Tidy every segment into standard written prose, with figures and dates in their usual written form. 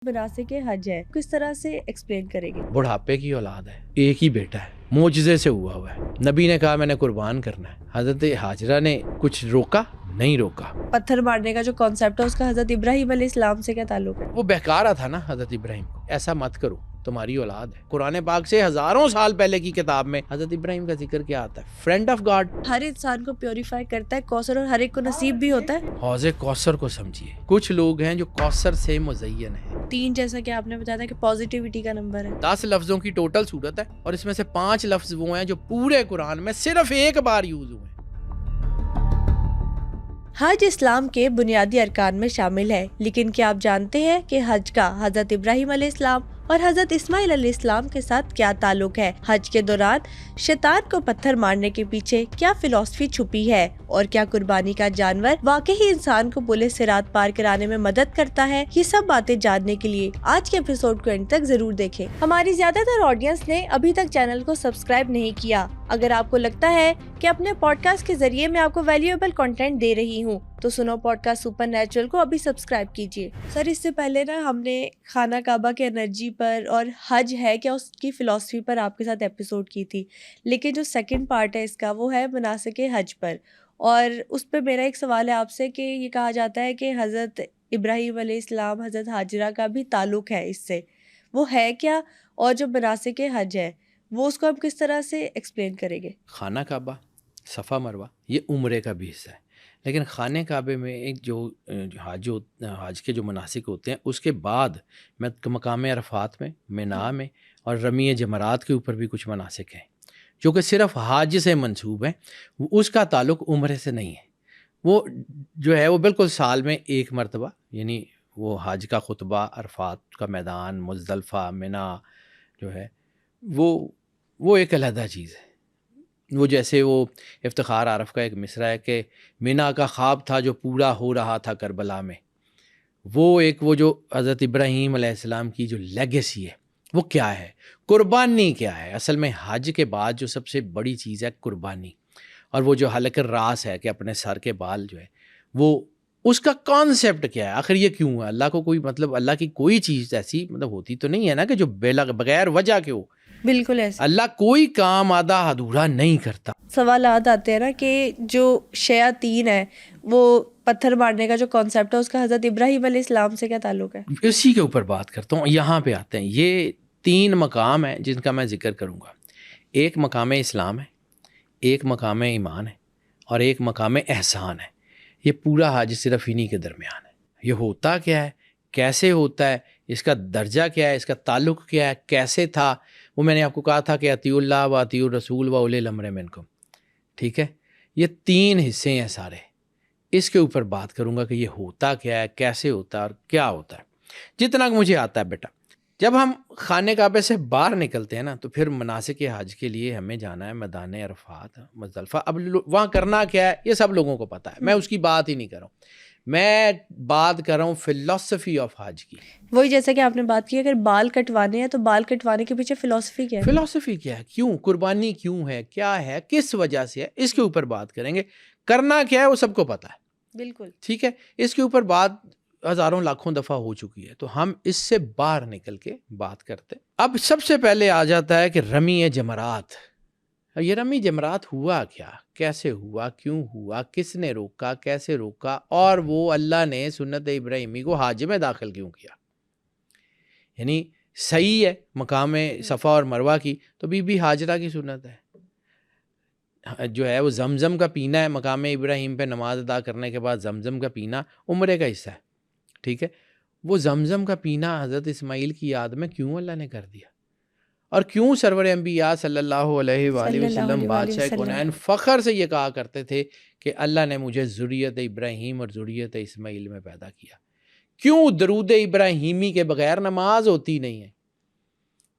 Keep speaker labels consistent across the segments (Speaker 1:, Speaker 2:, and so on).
Speaker 1: مناسک حج ہے کس طرح سے ایکسپلین کریں گے؟
Speaker 2: بڑھاپے کی اولاد ہے، ایک ہی بیٹا ہے، معجزے سے ہوا ہے، نبی نے کہا میں نے قربان کرنا ہے، حضرت حاجرہ نے کچھ روکا نہیں روکا۔
Speaker 1: پتھر مارنے کا جو کانسیپٹ ہے اس کا حضرت ابراہیم علیہ السلام سے کیا تعلق ہے؟
Speaker 2: وہ بہکارا تھا نا حضرت ابراہیم کو، ایسا مت کرو تمہاری اولاد ہے۔ قرآن پاک سے ہزاروں سال پہلے کی کتاب میں حضرت ابراہیم کا ذکر کیا آتا ہے؟ Friend of God.
Speaker 1: ہر انسان کو پیوریفائی کرتا ہے کوثر، اور ہر ایک کو نصیب بھی ہوتا ہے۔
Speaker 2: حوض کوثر کو سمجھیے، کچھ لوگ ہیں جو کوثر سے مزین ہیں۔
Speaker 1: 3 جیسا کہ آپ نے بتایا تھا کہ پازیٹیوٹی کا نمبر ہے۔
Speaker 2: 10 لفظوں کی ٹوٹل صورت ہے، اور اس میں سے 5 لفظ وہ ہیں جو پورے قرآن میں صرف ایک بار یوز ہوئے ہیں۔
Speaker 1: حج اسلام کے بنیادی ارکان میں شامل ہے، لیکن کیا آپ جانتے ہیں کہ حج کا حضرت ابراہیم علیہ السلام اور حضرت اسماعیل علیہ السلام کے ساتھ کیا تعلق ہے؟ حج کے دوران شیطان کو پتھر مارنے کے پیچھے کیا فلسفی چھپی ہے، اور کیا قربانی کا جانور واقعی انسان کو پل صراط پار کرانے میں مدد کرتا ہے؟ یہ سب باتیں جاننے کے لیے آج کے ایپیسوڈ کو اینڈ تک ضرور دیکھیں۔ ہماری زیادہ تر آڈینس نے ابھی تک چینل کو سبسکرائب نہیں کیا۔ اگر آپ کو لگتا ہے کہ اپنے پوڈ کاسٹ کے ذریعے میں آپ کو ویلیویبل کنٹینٹ دے رہی ہوں تو سنو پوڈ کاسٹ سپر نیچرل کو ابھی سبسکرائب کیجیے۔ سر، اس سے پہلے نا ہم نے خانہ کعبہ کے انرجی پر اور حج ہے کیا اس کی فلسفی پر آپ کے ساتھ ایپیسوڈ کی تھی، لیکن جو سیکنڈ پارٹ ہے اس کا وہ ہے مناسک حج پر، اور اس پہ میرا ایک سوال ہے آپ سے کہ یہ کہا جاتا ہے کہ حضرت ابراہیم علیہ السلام حضرت حاجرہ کا بھی تعلق ہے اس سے، وہ ہے کیا؟ اور جو مناسک حج ہے وہ اس کو ہم کس طرح سے ایکسپلین کریں گے؟
Speaker 2: خانہ کعبہ، صفا مروہ یہ عمرے کا بھی حصہ ہے، لیکن خانہ کعبے میں ایک جو حج کے جو مناسک ہوتے ہیں اس کے بعد مقام عرفات میں، مینا میں اور رمی جمرات کے اوپر بھی کچھ مناسک ہیں جو کہ صرف حج سے منسوب ہیں، اس کا تعلق عمرے سے نہیں ہے۔ وہ جو ہے وہ بالکل سال میں ایک مرتبہ، یعنی وہ حج کا خطبہ، عرفات کا میدان، مزدلفہ، مینا جو ہے وہ ایک علیحدہ چیز ہے۔ وہ جیسے وہ افتخار عارف کا ایک مصرع ہے کہ مینا کا خواب تھا جو پورا ہو رہا تھا کربلا میں، وہ جو حضرت ابراہیم علیہ السلام کی جو لیگیسی ہے وہ کیا ہے، قربانی کیا ہے؟ اصل میں حج کے بعد جو سب سے بڑی چیز ہے قربانی، اور وہ جو حلق الراس ہے کہ اپنے سر کے بال جو ہے وہ اس کا کانسیپٹ کیا ہے؟ آخر یہ کیوں ہے؟ اللہ کو کوئی اللہ کی کوئی چیز ایسی ہوتی تو نہیں ہے نا کہ جو بغیر وجہ کے ہو۔
Speaker 1: بالکل ایسے
Speaker 2: اللہ کوئی کام آدھا ادھورا نہیں کرتا۔
Speaker 1: سوالات آتے ہیں نا کہ جو شیاطین ہے وہ پتھر مارنے کا جو کانسیپٹ ہے اس کا حضرت ابراہیم علیہ السلام سے کیا تعلق ہے؟
Speaker 2: اسی کے اوپر بات کرتا ہوں، یہاں پہ آتے ہیں۔ یہ 3 مقام ہیں جن کا میں ذکر کروں گا۔ ایک مقام اسلام ہے، ایک مقام ایمان ہے، اور ایک مقام احسان ہے۔ یہ پورا حج صرف انہی کے درمیان ہے۔ یہ ہوتا کیا ہے، کیسے ہوتا ہے، اس کا درجہ کیا ہے، اس کا تعلق کیا ہے، کیسے تھا، وہ میں نے آپ کو کہا تھا کہ اطیعوا اللہ و اطیعوا الرسول و اولی الامر منکم، ٹھیک ہے؟ یہ 3 حصے ہیں سارے، اس کے اوپر بات کروں گا کہ یہ ہوتا کیا ہے، کیسے ہوتا ہے اور کیا ہوتا ہے، جتنا کہ مجھے آتا ہے بیٹا۔ جب ہم خانہ کعبے سے باہر نکلتے ہیں نا تو پھر مناسک حج کے لیے ہمیں جانا ہے میدان عرفات، مزدلفہ۔ اب وہاں کرنا کیا ہے یہ سب لوگوں کو پتہ ہے، میں اس کی بات ہی نہیں کر رہا ہوں، میں بات کر رہا ہوں فلسفی آف حج کی۔
Speaker 1: وہی جیسا کہ آپ نے بات کی، اگر بال کٹوانے ہیں تو بال کٹوانے کے پیچھے فلسفی کیا ہے؟
Speaker 2: فلسفی کیا ہے، کیوں قربانی کیوں ہے، کیا ہے، کس وجہ سے ہے، اس کے اوپر بات کریں گے۔ کرنا کیا ہے وہ سب کو پتہ ہے،
Speaker 1: بالکل
Speaker 2: ٹھیک ہے؟ اس کے اوپر بات ہزاروں لاکھوں دفعہ ہو چکی ہے، تو ہم اس سے باہر نکل کے بات کرتے ہیں۔ اب سب سے پہلے آ جاتا ہے کہ رمی جمرات۔ یہ رمی جمرات ہوا کیا، کیسے ہوا، کیوں ہوا، کس نے روکا، کیسے روکا، اور وہ اللہ نے سنت ابراہیمی کو حج میں داخل کیوں کیا؟ یعنی صحیح ہے مقام صفا اور مروہ کی تو بی بی حاجرہ کی سنت ہے، جو ہے وہ زمزم کا پینا ہے، مقام ابراہیم پہ نماز ادا کرنے کے بعد زمزم کا پینا عمرے کا حصہ ہے، ٹھیک ہے؟ وہ زمزم کا پینا حضرت اسماعیل کی یاد میں کیوں اللہ نے کر دیا، اور کیوں سرور انبیاء صلی اللہ علیہ وآلہ وسلم بادشاہ کونین فخر سے یہ کہا کرتے تھے کہ اللہ نے مجھے ذریت ابراہیم اور ذریت اسماعیل میں پیدا کیا؟ کیوں درود ابراہیمی کے بغیر نماز ہوتی نہیں ہے؟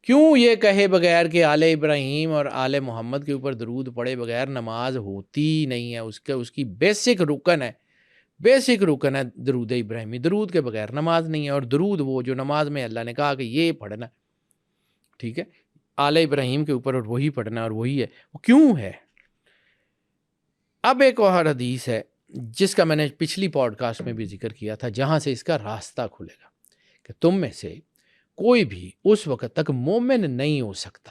Speaker 2: کیوں یہ کہے بغیر کہ آل ابراہیم اور آل محمد کے اوپر درود پڑے بغیر نماز ہوتی نہیں ہے؟ اس کی بیسک رکن ہے درود ابراہیمی، درود کے بغیر نماز نہیں ہے، اور درود وہ جو نماز میں اللہ نے کہا کہ یہ پڑھنا، ٹھیک ہے، آل ابراہیم کے اوپر، اور وہی پڑھنا، اور وہی ہے، وہ کیوں ہے؟ اب ایک اور حدیث ہے جس کا میں نے پچھلی پوڈ کاسٹ میں بھی ذکر کیا تھا، جہاں سے اس کا راستہ کھلے گا کہ تم میں سے کوئی بھی اس وقت تک مومن نہیں ہو سکتا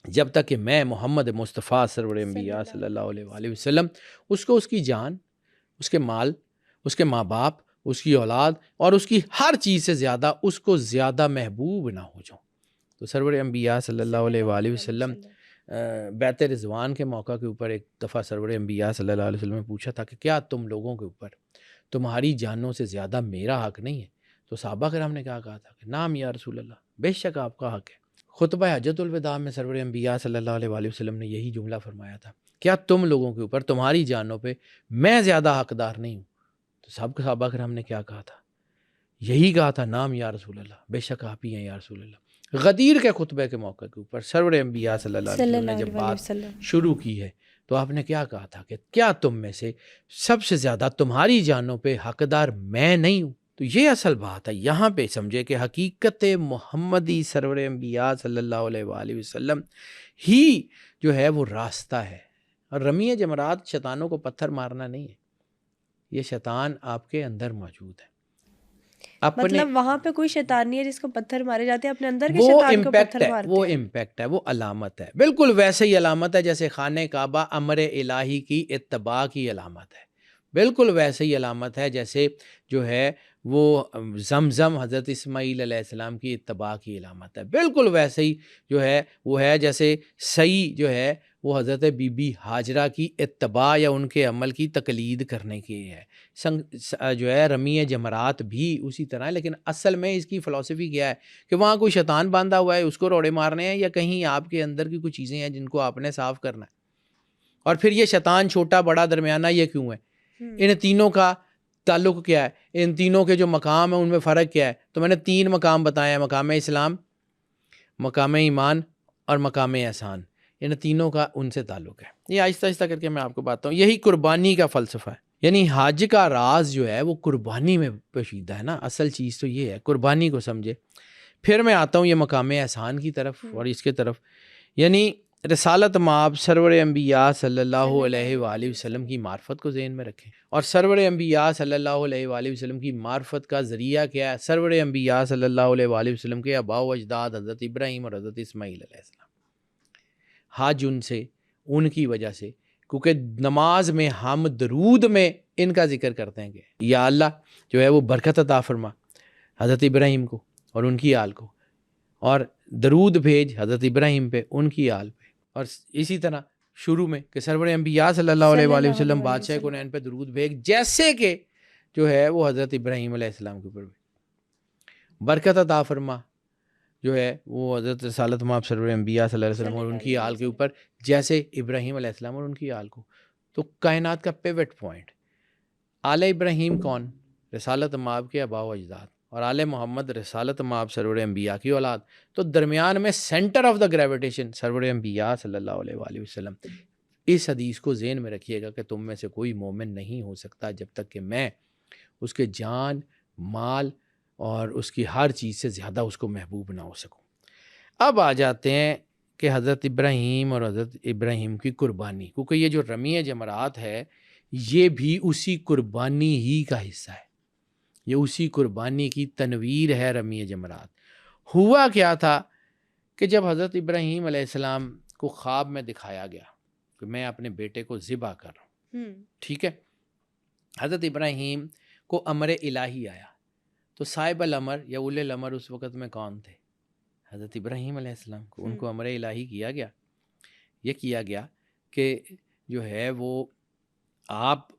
Speaker 2: جب تک کہ میں محمد مصطفیٰ سرور انبیاء صلی اللہ علیہ وآلہ وسلم اس کو اس کی جان، اس کے مال، اس کے ماں باپ، اس کی اولاد اور اس کی ہر چیز سے زیادہ اس کو زیادہ محبوب نہ ہو جاؤں۔ تو سرور انبیاء صلی اللہ علیہ وآلہ وسلم بیعت رضوان کے موقع کے اوپر ایک دفعہ سرور انبیاء صلی اللہ علیہ وسلم نے پوچھا تھا کہ کیا تم لوگوں کے اوپر تمہاری جانوں سے زیادہ میرا حق نہیں ہے؟ تو صحابہ کرام نے کیا کہا تھا کہ نعم یا رسول اللہ، بے شک آپ کا حق ہے۔ خطبہ حجۃ الوداع میں سرور انبیاء صلی اللہ علیہ وآلہ وسلم نے یہی جملہ فرمایا تھا، کیا تم لوگوں کے اوپر تمہاری جانوں پہ میں زیادہ حقدار نہیں ہوں؟ تو سب صحابہ کرام نے کیا کہا تھا؟ یہی کہا تھا، نعم یا رسول اللہ، بے شک آپ ہی ہیں یا رسول اللہ۔ غدیر کے خطبے کے موقع کے اوپر سرور انبیاء صلی اللہ علیہ وسلم نے جب بات شروع کی ہے تو آپ نے کیا کہا تھا کہ کیا تم میں سے سب سے زیادہ تمہاری جانوں پہ حقدار میں نہیں ہوں؟ تو یہ اصل بات ہے، یہاں پہ سمجھے کہ حقیقت محمدی سرور انبیاء صلی اللہ علیہ وآلہ وسلم ہی جو ہے وہ راستہ ہے۔ اور رمی جمرات شیطانوں کو پتھر مارنا نہیں ہے، یہ شیطان آپ کے اندر موجود ہے۔
Speaker 1: مطلب وہاں پہ کوئی شیطان نہیں ہے جس کو پتھر مارے جاتے ہیں، اپنے اندر کے شیطان کو پتھر مارتے ہیں۔
Speaker 2: وہ امپیکٹ ہے، وہ علامت ہے، بالکل ویسے ہی علامت ہے جیسے خانہ کعبہ امر الہی کی اتباع کی علامت ہے، بالکل ویسے ہی علامت ہے جیسے جو ہے وہ زمزم حضرت اسماعیل علیہ السلام کی اتباع کی علامت ہے، بالکل ویسے ہی جو ہے وہ ہے جیسے سعی جو ہے وہ حضرت بی بی ہاجرہ کی اتباع یا ان کے عمل کی تقلید کرنے کی ہے۔ جو ہے رمی جمرات بھی اسی طرح ہے، لیکن اصل میں اس کی فلسفی کیا ہے کہ وہاں کوئی شیطان باندھا ہوا ہے، اس کو روڑے مارنے ہیں، یا کہیں آپ کے اندر کی کچھ چیزیں ہیں جن کو آپ نے صاف کرنا ہے۔ اور پھر یہ شیطان چھوٹا بڑا درمیانہ یہ کیوں ہے؟ ان تینوں کا تعلق کیا ہے؟ ان تینوں کے جو مقام ہیں ان میں فرق کیا ہے؟ تو میں نے 3 مقام بتائے ہیں، مقام اسلام، مقام ایمان اور مقام احسان۔ ان تینوں کا ان سے تعلق ہے۔ یہ آہستہ آہستہ کر کے میں آپ کو بتاتا ہوں، یہی قربانی کا فلسفہ ہے، یعنی حج کا راز جو ہے وہ قربانی میں پوشیدہ ہے نا، اصل چیز تو یہ ہے، قربانی کو سمجھے۔ پھر میں آتا ہوں یہ مقام احسان کی طرف اور اس کے طرف، یعنی رسالت مآب سرور انبیاء صلی اللہ علیہ وآلہ وسلم کی معرفت کو ذہن میں رکھیں۔ اور سرور انبیاء صلی اللہ علیہ وآلہ وسلم کی معرفت کا ذریعہ کیا ہے؟ سرور انبیاء صلی اللہ علیہ وآلہ وسلم کے آباء و اجداد حضرت ابراہیم اور حضرت اسماعیل علیہ السلام۔ حج ان سے، ان کی وجہ سے، کیونکہ نماز میں ہم درود میں ان کا ذکر کرتے ہیں کہ یا اللہ جو ہے وہ برکت عطا فرما حضرت ابراہیم کو اور ان کی آل کو، اور درود بھیج حضرت ابراہیم پہ، ان کی آل پہ، اور اسی طرح شروع میں کہ سرور انبیاء صلی اللہ علیہ وآلہ وسلم بادشاہ کونین پہ درود بھیج، جیسے کہ جو ہے وہ حضرت ابراہیم علیہ السلام کے اوپر برکت عطا فرما جو ہے وہ حضرت رسالت مآب سرور انبیاء صلی اللہ علیہ وسلم اور ان کی آل کے اوپر، جیسے ابراہیم علیہ السلام اور ان کی آل کو۔ تو کائنات کا پیوٹ پوائنٹ آل ابراہیم کون؟ رسالت مآب کے آباء و اجداد، اور آل محمد رسالت مآب سرور انبیاء کی اولاد، تو درمیان میں سینٹر آف دا گریویٹیشن سرور انبیاء صلی اللہ علیہ وآلہ وسلم۔ اس حدیث کو ذہن میں رکھیے گا کہ تم میں سے کوئی مومن نہیں ہو سکتا جب تک کہ میں اس کے جان، مال اور اس کی ہر چیز سے زیادہ اس کو محبوب نہ ہو سکوں۔ اب آ جاتے ہیں کہ حضرت ابراہیم اور حضرت ابراہیم کی قربانی، کیونکہ یہ جو رمی جمرات ہے یہ بھی اسی قربانی ہی کا حصہ ہے، یہ اسی قربانی کی تنویر ہے۔ رمی جمرات ہوا کیا تھا کہ جب حضرت ابراہیم علیہ السلام کو خواب میں دکھایا گیا کہ میں اپنے بیٹے کو ذبح کر رہا ہوں، ٹھیک ہے، حضرت ابراہیم کو امر الہی آیا، تو صاحب الامر یا اولی الامر اس وقت میں کون تھے؟ حضرت ابراہیم علیہ السلام کو، ان کو امر الہی کیا گیا، یہ کیا گیا کہ جو ہے وہ آپ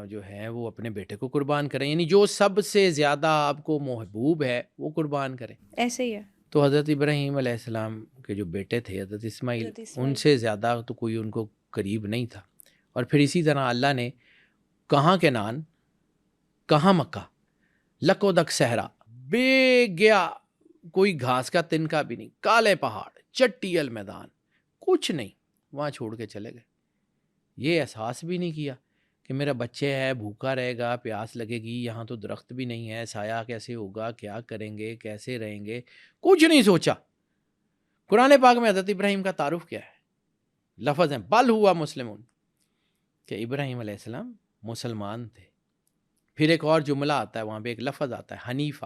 Speaker 2: جو ہے وہ اپنے بیٹے کو قربان کریں، یعنی جو سب سے زیادہ آپ کو محبوب ہے وہ قربان کریں۔
Speaker 1: ایسے ہی ہے۔
Speaker 2: تو حضرت ابراہیم علیہ السلام کے جو بیٹے تھے حضرت اسماعیل، ان سے زیادہ تو کوئی ان کو قریب نہیں تھا۔ اور پھر اسی طرح اللہ نے کہاں کنعان، کہاں مکہ، لکو دک صحرا، بے گیا کوئی گھاس کا تنکا بھی نہیں، کالے پہاڑ، چٹی المیدان، کچھ نہیں، وہاں چھوڑ کے چلے گئے۔ یہ احساس بھی نہیں کیا کہ میرا بچہ ہے، بھوکا رہے گا، پیاس لگے گی، یہاں تو درخت بھی نہیں ہے، سایہ کیسے ہوگا، کیا کریں گے، کیسے رہیں گے، کچھ نہیں سوچا۔ قرآن پاک میں حضرت ابراہیم کا تعارف کیا ہے؟ لفظ ہیں بل ہوا مسلمون، کہ ابراہیم علیہ السلام مسلمان تھے۔ پھر ایک اور جملہ آتا ہے، وہاں پہ ایک لفظ آتا ہے حنیفہ،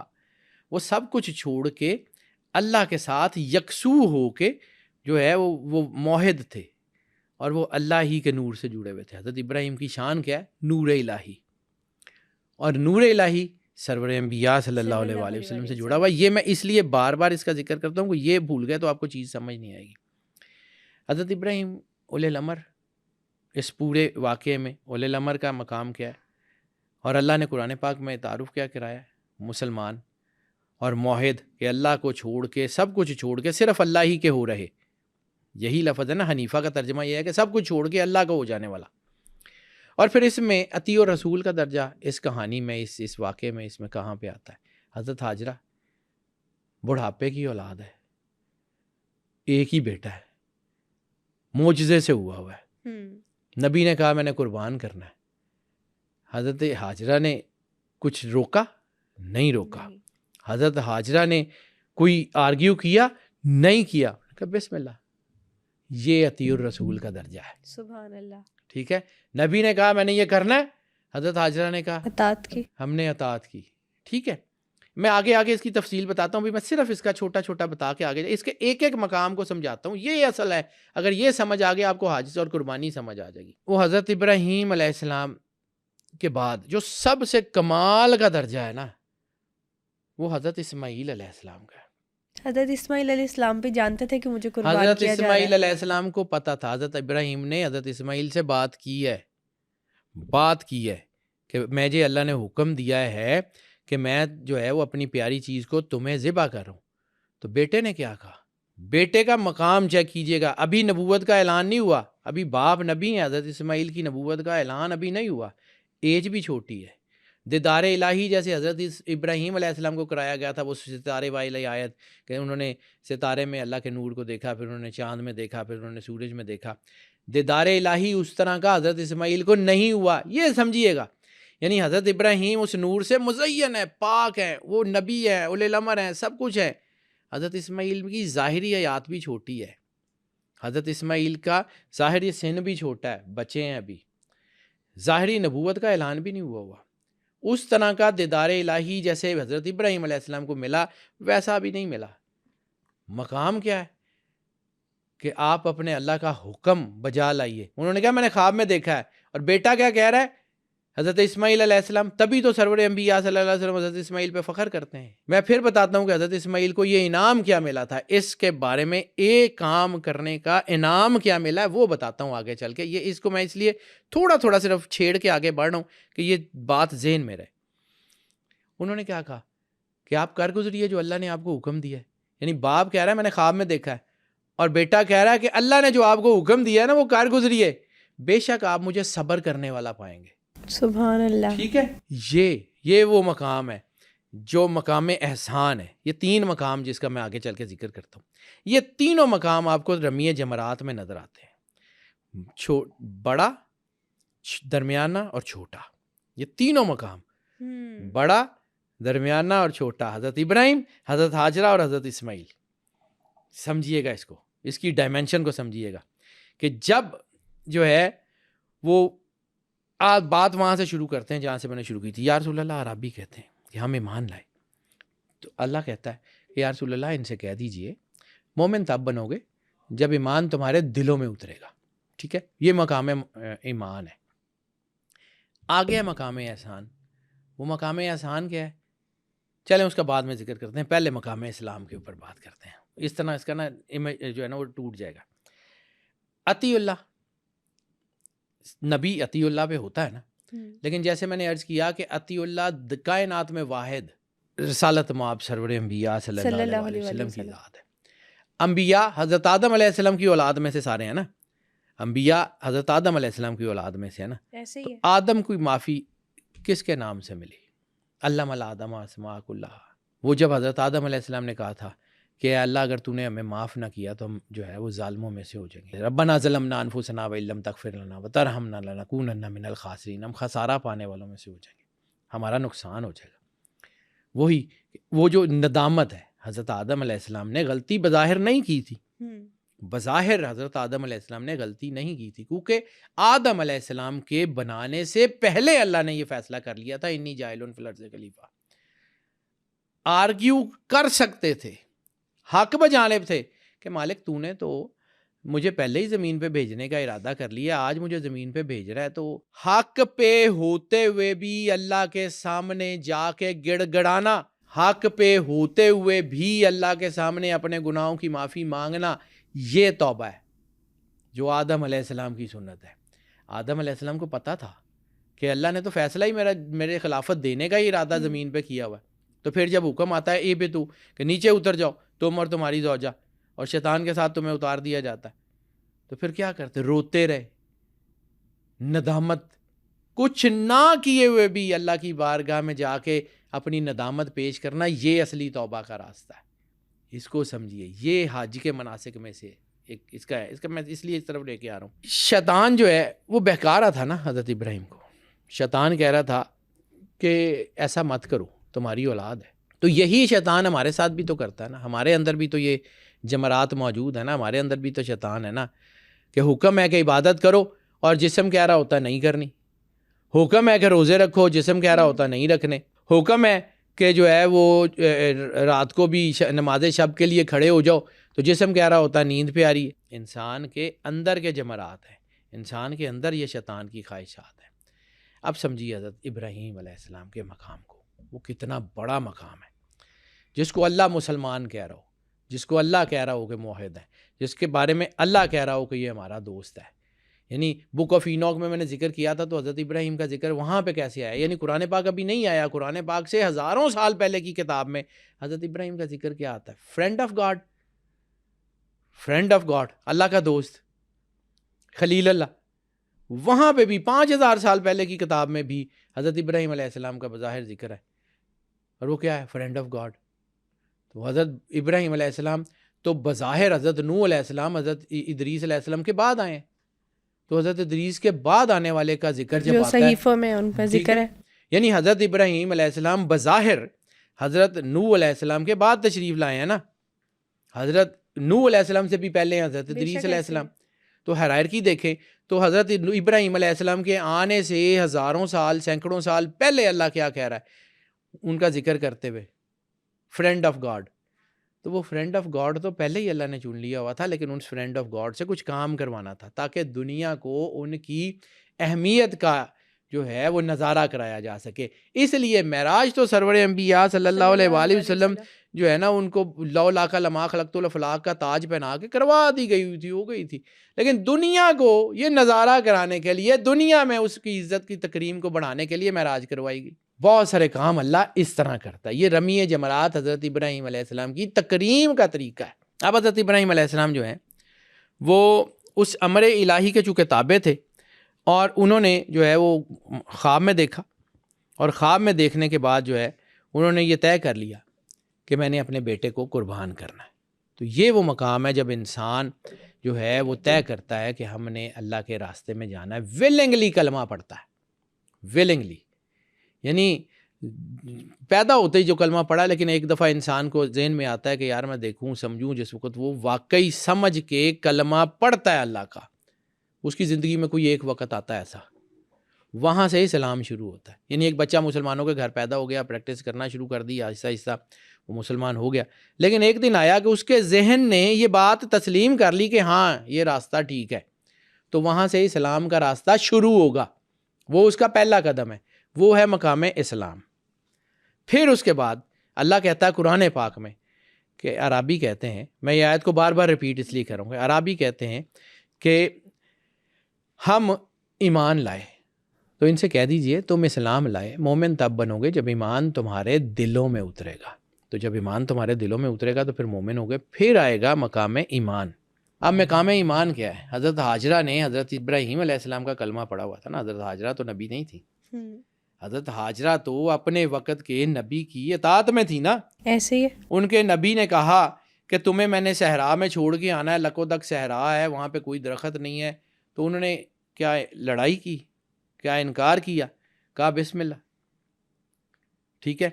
Speaker 2: وہ سب کچھ چھوڑ کے اللہ کے ساتھ یکسو ہو کے جو ہے وہ موحد تھے اور وہ اللہ ہی کے نور سے جڑے ہوئے تھے. حضرت ابراہیم کی شان کیا ہے؟ نور الہی. اور نور الہی سرور انبیاء صلی اللہ علیہ وآلہ وسلم سے جڑا ہوا. یہ میں اس لیے بار بار اس کا ذکر کرتا ہوں کہ یہ بھول گئے تو آپ کو چیز سمجھ نہیں آئے گی. حضرت ابراہیم اولی الامر، اس پورے واقعے میں اولی الامر کا مقام کیا ہے؟ اور اللہ نے قرآن پاک میں تعارف کیا کرایا ہے؟ مسلمان اور موحد، کہ اللہ کو چھوڑ کے سب کچھ چھوڑ کے صرف اللہ ہی کے ہو رہے. یہی لفظ ہے نا، حنیفہ کا ترجمہ یہ ہے کہ سب کچھ چھوڑ کے اللہ کا ہو جانے والا. اور پھر اس میں اطیع و رسول کا درجہ اس کہانی میں اس واقعے میں اس میں کہاں پہ آتا ہے؟ حضرت حاجرہ بڑھاپے کی اولاد ہے، ایک ہی بیٹا ہے، معجزے سے ہوا ہے. نبی نے کہا میں نے قربان کرنا ہے. حضرت حاجرہ نے کچھ روکا؟ نہیں روکا. حضرت حاجرہ نے کوئی آرگیو کیا؟ نہیں کیا. کہ بسم اللہ. یہ اطیع الرسول کا درجہ ہے.
Speaker 1: سبحان اللہ.
Speaker 2: ٹھیک ہے، نبی نے کہا میں نے یہ کرنا ہے، حضرت حاجرہ نے کہا
Speaker 1: اطاعت کی،
Speaker 2: ہم نے اطاعت کی. ٹھیک ہے، میں آگے اس کی تفصیل بتاتا ہوں. بھی میں صرف اس کا چھوٹا چھوٹا بتا کے آگے اس کے ایک ایک مقام کو سمجھاتا ہوں. یہ اصل ہے، اگر یہ سمجھ آ گیا آپ کو حاجز اور قربانی سمجھ آ جائے گی. وہ حضرت ابراہیم علیہ السلام کے بعد جو سب سے کمال کا درجہ ہے نا، وہ حضرت اسماعیل علیہ السلام کا ہے.
Speaker 1: حضرت اسماعیل علیہ السلام بھی جانتے تھے کہ مجھے قربان
Speaker 2: حضرت
Speaker 1: کیا جا رہا
Speaker 2: اسماعیل
Speaker 1: ہے.
Speaker 2: علیہ السلام کو پتہ تھا. حضرت ابراہیم نے حضرت اسماعیل سے بات کی ہے کہ مجھے اللہ نے حکم دیا ہے کہ میں جو ہے وہ اپنی پیاری چیز کو تمہیں ذبح کروں. تو بیٹے نے کیا کہا؟ بیٹے کا مقام چیک کیجئے گا. ابھی نبوت کا اعلان نہیں ہوا، ابھی باپ نبی ہیں. حضرت اسماعیل کی نبوت کا اعلان ابھی نہیں ہوا، ایج بھی چھوٹی ہے. دیدار الہی جیسے حضرت ابراہیم علیہ السلام کو کرایا گیا تھا، وہ ستارے والی آیت کہ انہوں نے ستارے میں اللہ کے نور کو دیکھا، پھر انہوں نے چاند میں دیکھا، پھر انہوں نے سورج میں دیکھا. دیدار الہی اس طرح کا حضرت اسماعیل کو نہیں ہوا، یہ سمجھیے گا. یعنی حضرت ابراہیم اس نور سے مزین ہے، پاک ہے، وہ نبی ہے، اولی الامر ہیں، سب کچھ ہے. حضرت اسماعیل کی ظاہری حیات بھی چھوٹی ہے. حضرت اسماعیل کا ظاہری سن بھی چھوٹا ہے، بچے ہیں ابھی، ظاہری نبوت کا اعلان بھی نہیں ہوا. اس طرح کا دیدار الہی جیسے حضرت ابراہیم علیہ السلام کو ملا ویسا بھی نہیں ملا. مقام کیا ہے کہ آپ اپنے اللہ کا حکم بجا لائیے. انہوں نے کہا میں نے خواب میں دیکھا ہے. اور بیٹا کیا کہہ رہا ہے؟ حضرت اسماعیل علیہ السلام. تبھی تو سرور انبیاء صلی اللہ علیہ وسلم حضرت اسماعیل پہ فخر کرتے ہیں. میں پھر بتاتا ہوں کہ حضرت اسماعیل کو یہ انعام کیا ملا تھا. اس کے بارے میں ایک کام کرنے کا انعام کیا ملا ہے وہ بتاتا ہوں آگے چل کے. یہ اس کو میں اس لیے تھوڑا تھوڑا صرف چھیڑ کے آگے بڑھ رہا ہوں کہ یہ بات ذہن میں رہے. انہوں نے کیا کہا کہ آپ کر گزریے جو اللہ نے آپ کو حکم دیا ہے. یعنی باپ کہہ رہا ہے میں نے خواب میں دیکھا ہے، اور بیٹا کہہ رہا ہے کہ اللہ نے جو آپ کو حکم دیا ہے نا وہ کر گزریے، بے شک آپ مجھے صبر کرنے والا پائیں گے.
Speaker 1: سبحان اللہ.
Speaker 2: ٹھیک ہے، یہ وہ مقام ہے جو مقام احسان ہے. یہ تین مقام جس کا میں آگے چل کے ذکر کرتا ہوں، یہ تینوں مقام آپ کو رمی جمرات میں نظر آتے ہیں. بڑا، درمیانہ اور چھوٹا. یہ تینوں مقام، بڑا، درمیانہ اور چھوٹا، حضرت ابراہیم، حضرت حاجرہ اور حضرت اسماعیل. سمجھیے گا اس کو، اس کی ڈائمنشن کو سمجھیے گا کہ جب جو ہے وہ بات وہاں سے شروع کرتے ہیں جہاں سے میں نے شروع کی تھی. یا رسول اللہ، عربی کہتے ہیں کہ ہم ایمان لائے. تو اللہ کہتا ہے کہ یا رسول اللہ ان سے کہہ دیجئے مومن تب بنو گے جب ایمان تمہارے دلوں میں اترے گا. ٹھیک ہے، یہ مقام ایمان ہے. آگے ہے مقام احسان. وہ مقام احسان کیا ہے؟ چلیں اس کا بعد میں ذکر کرتے ہیں، پہلے مقام اسلام کے اوپر بات کرتے ہیں. اس طرح اس کا نا جو ہے نا وہ ٹوٹ جائے گا. اطیع اللہ، نبی اطیع اللہ پہ ہوتا ہے نا، لیکن جیسے میں نے عرض کیا کہ اطیع اللہ کائنات میں واحد رسالت مآب سرور انبیاء صلی اللہ علیہ وسلم کی ذات ہے. انبیاء حضرت آدم علیہ السلام کی اولاد میں سے سارے ہیں نا. انبیاء حضرت آدم علیہ السلام کی اولاد میں سے ہے نا.
Speaker 1: ایسے
Speaker 2: تو
Speaker 1: ہی ہے.
Speaker 2: آدم کو معافی کس کے نام سے ملی؟ علم الآدم اسماء کلھا. وہ جب حضرت آدم علیہ السلام نے کہا تھا کہ اللہ اگر تو نے ہمیں معاف نہ کیا تو ہم جو ہے وہ ظالموں میں سے ہو جائیں گے. ربنا ظلمنا انفسنا وان لم تغفر لنا وترحمنا لنکونن من الخاسرین. ہم خسارہ پانے والوں میں سے ہو جائیں گے، ہمارا نقصان ہو جائے گا. وہ جو ندامت ہے، حضرت آدم علیہ السلام نے غلطی بظاہر نہیں کی تھی. بظاہر حضرت آدم علیہ السلام نے غلطی نہیں کی تھی، کیونکہ آدم علیہ السلام کے بنانے سے پہلے اللہ نے یہ فیصلہ کر لیا تھا انی جاعل فی الارض خلیفہ. آرگیو کر سکتے تھے, حق بجانب تھے کہ مالک تو نے تو مجھے پہلے ہی زمین پہ بھیجنے کا ارادہ کر لیا, آج مجھے زمین پہ بھیج رہا ہے, تو حق پہ ہوتے ہوئے بھی اللہ کے سامنے جا کے گڑ گڑانا, حق پہ ہوتے ہوئے بھی اللہ کے سامنے اپنے گناہوں کی معافی مانگنا, یہ توبہ ہے جو آدم علیہ السلام کی سنت ہے. آدم علیہ السلام کو پتا تھا کہ اللہ نے تو فیصلہ ہی میرے خلافت دینے کا ہی ارادہ زمین پہ کیا ہوا ہے, تو پھر جب حکم آتا ہے اے بے تو کہ نیچے اتر جاؤ تم اور تمہاری زوجہ, اور شیطان کے ساتھ تمہیں اتار دیا جاتا ہے, تو پھر کیا کرتے, روتے رہے, ندامت کچھ نہ کیے ہوئے بھی اللہ کی بارگاہ میں جا کے اپنی ندامت پیش کرنا, یہ اصلی توبہ کا راستہ ہے. اس کو سمجھیے, یہ حج کے مناسک میں سے ایک اس کا میں اس لیے اس طرف لے کے آ رہا ہوں. شیطان جو ہے وہ بہکا رہا تھا نا حضرت ابراہیم کو, شیطان کہہ رہا تھا کہ ایسا مت کرو تمہاری اولاد ہے. تو یہی شیطان ہمارے ساتھ بھی تو کرتا ہے نا, ہمارے اندر بھی تو یہ جمرات موجود ہے نا, ہمارے اندر بھی تو شیطان ہے نا, کہ حکم ہے کہ عبادت کرو اور جسم کہہ رہا ہوتا ہے نہیں کرنی, حکم ہے کہ روزے رکھو, جسم کہہ رہا ہوتا ہے نہیں رکھنے, حکم ہے کہ جو ہے وہ رات کو بھی نماز شب کے لیے کھڑے ہو جاؤ, تو جسم کہہ رہا ہوتا ہے نیند پہ آ رہی ہے. انسان کے اندر کے جمرات ہیں, انسان کے اندر یہ شیطان کی خواہشات ہیں. اب سمجھیے حضرت ابراہیم علیہ السلام کے مقام کو, وہ کتنا بڑا مقام ہے, جس کو اللہ مسلمان کہہ رہا ہو, جس کو اللہ کہہ رہا ہو کہ موحد ہے, جس کے بارے میں اللہ کہہ رہا ہو کہ یہ ہمارا دوست ہے. یعنی بک آف اینوک میں نے ذکر کیا تھا, تو حضرت ابراہیم کا ذکر وہاں پہ کیسے آیا؟ یعنی قرآن پاک ابھی نہیں آیا, قرآن پاک سے ہزاروں سال پہلے کی کتاب میں حضرت ابراہیم کا ذکر کیا آتا ہے؟ Friend of God, friend of God, اللہ کا دوست, خلیل اللہ. وہاں پہ بھی 5000 سال پہلے کی کتاب میں بھی حضرت ابراہیم علیہ السلام کا بظاہر ذکر ہے, اور وہ کیا ہے؟ Friend of God. تو حضرت ابراہیم علیہ السلام تو بظاہر حضرت نوح علیہ السلام, حضرت ادریس علیہ السلام کے بعد آئے ہیں, تو حضرت ادریس کے بعد آنے والے کا ذکر جب آتا ہے
Speaker 1: صحیفوں میں ان کا ذکر ہے,
Speaker 2: یعنی حضرت ابراہیم علیہ السلام بظاہر حضرت نوح علیہ السلام کے بعد تشریف لائے ہیں نا, حضرت نوح علیہ السلام سے بھی پہلے ہیں حضرت ادریس علیہ السلام. تو ہیرارکی دیکھیں تو حضرت ابراہیم علیہ السلام کے آنے سے ہزاروں سال, سینکڑوں سال پہلے اللہ کیا کہہ رہا ہے ان کا ذکر کرتے ہوئے؟ Friend of God. تو وہ فرینڈ آف گاڈ تو پہلے ہی اللہ نے چن لیا ہوا تھا, لیکن اس فرینڈ آف گاڈ سے کچھ کام کروانا تھا تاکہ دنیا کو ان کی اہمیت کا جو ہے وہ نظارہ کرایا جا سکے. اس لیے معراج تو سرور انبیاء صلی اللہ علیہ وآلہ وسلم جو ہے نا ان کو لو لاکھ لما خلقت الافلاق کا تاج پہنا کے کروا دی گئی ہوئی تھی, ہو گئی تھی. لیکن دنیا کو یہ نظارہ کرانے کے لیے, دنیا میں اس کی عزت کی تکریم کو بڑھانے کے لیے معراج کروائی گئی. بہت سارے کام اللہ اس طرح کرتا ہے. یہ رمی جمرات حضرت ابراہیم علیہ السلام کی تکریم کا طریقہ ہے. اب حضرت ابراہیم علیہ السلام جو ہیں وہ اس امر الہی کے چونکہ تابع تھے, اور انہوں نے جو ہے وہ خواب میں دیکھا, اور خواب میں دیکھنے کے بعد جو ہے انہوں نے یہ طے کر لیا کہ میں نے اپنے بیٹے کو قربان کرنا ہے. تو یہ وہ مقام ہے جب انسان جو ہے وہ طے کرتا ہے کہ ہم نے اللہ کے راستے میں جانا ہے, willingly کلمہ پڑھتا ہے, willingly. یعنی پیدا ہوتے ہی جو کلمہ پڑھا, لیکن ایک دفعہ انسان کو ذہن میں آتا ہے کہ یار میں دیکھوں سمجھوں, جس وقت وہ واقعی سمجھ کے کلمہ پڑھتا ہے اللہ کا, اس کی زندگی میں کوئی ایک وقت آتا ہے ایسا, وہاں سے ہی سلام شروع ہوتا ہے. یعنی ایک بچہ مسلمانوں کے گھر پیدا ہو گیا, پریکٹس کرنا شروع کر دی, آہستہ آہستہ وہ مسلمان ہو گیا, لیکن ایک دن آیا کہ اس کے ذہن نے یہ بات تسلیم کر لی کہ ہاں یہ راستہ ٹھیک ہے, تو وہاں سے ہی سلام کا راستہ شروع ہوگا. وہ اس کا پہلا قدم ہے, وہ ہے مقام اسلام. پھر اس کے بعد اللہ کہتا ہے قرآن پاک میں کہ عربی کہتے ہیں, میں یہ آیت کو بار بار ریپیٹ اس لیے کروں گا, عربی کہتے ہیں کہ ہم ایمان لائے, تو ان سے کہہ دیجئے تم اسلام لائے, مومن تب بنو گے جب ایمان تمہارے دلوں میں اترے گا. تو جب ایمان تمہارے دلوں میں اترے گا تو پھر مومن ہو گئے. پھر آئے گا مقام ایمان. اب مقام ایمان کیا ہے؟ حضرت حاجرہ نے حضرت ابراہیم علیہ السلام کا کلمہ پڑھا ہوا تھا نا. حضرت حاجرہ تو نبی نہیں تھی, حضرت حاجرہ تو اپنے وقت کے نبی کی اطاعت میں تھی نا.
Speaker 1: ایسے ہی
Speaker 2: ان کے نبی نے کہا کہ تمہیں میں نے صحرا میں چھوڑ کے آنا ہے, لکو تک صحرا ہے, وہاں پہ کوئی درخت نہیں ہے. تو انہوں نے کیا لڑائی کی, کیا انکار کیا, کہا بسم اللہ. ٹھیک ہے.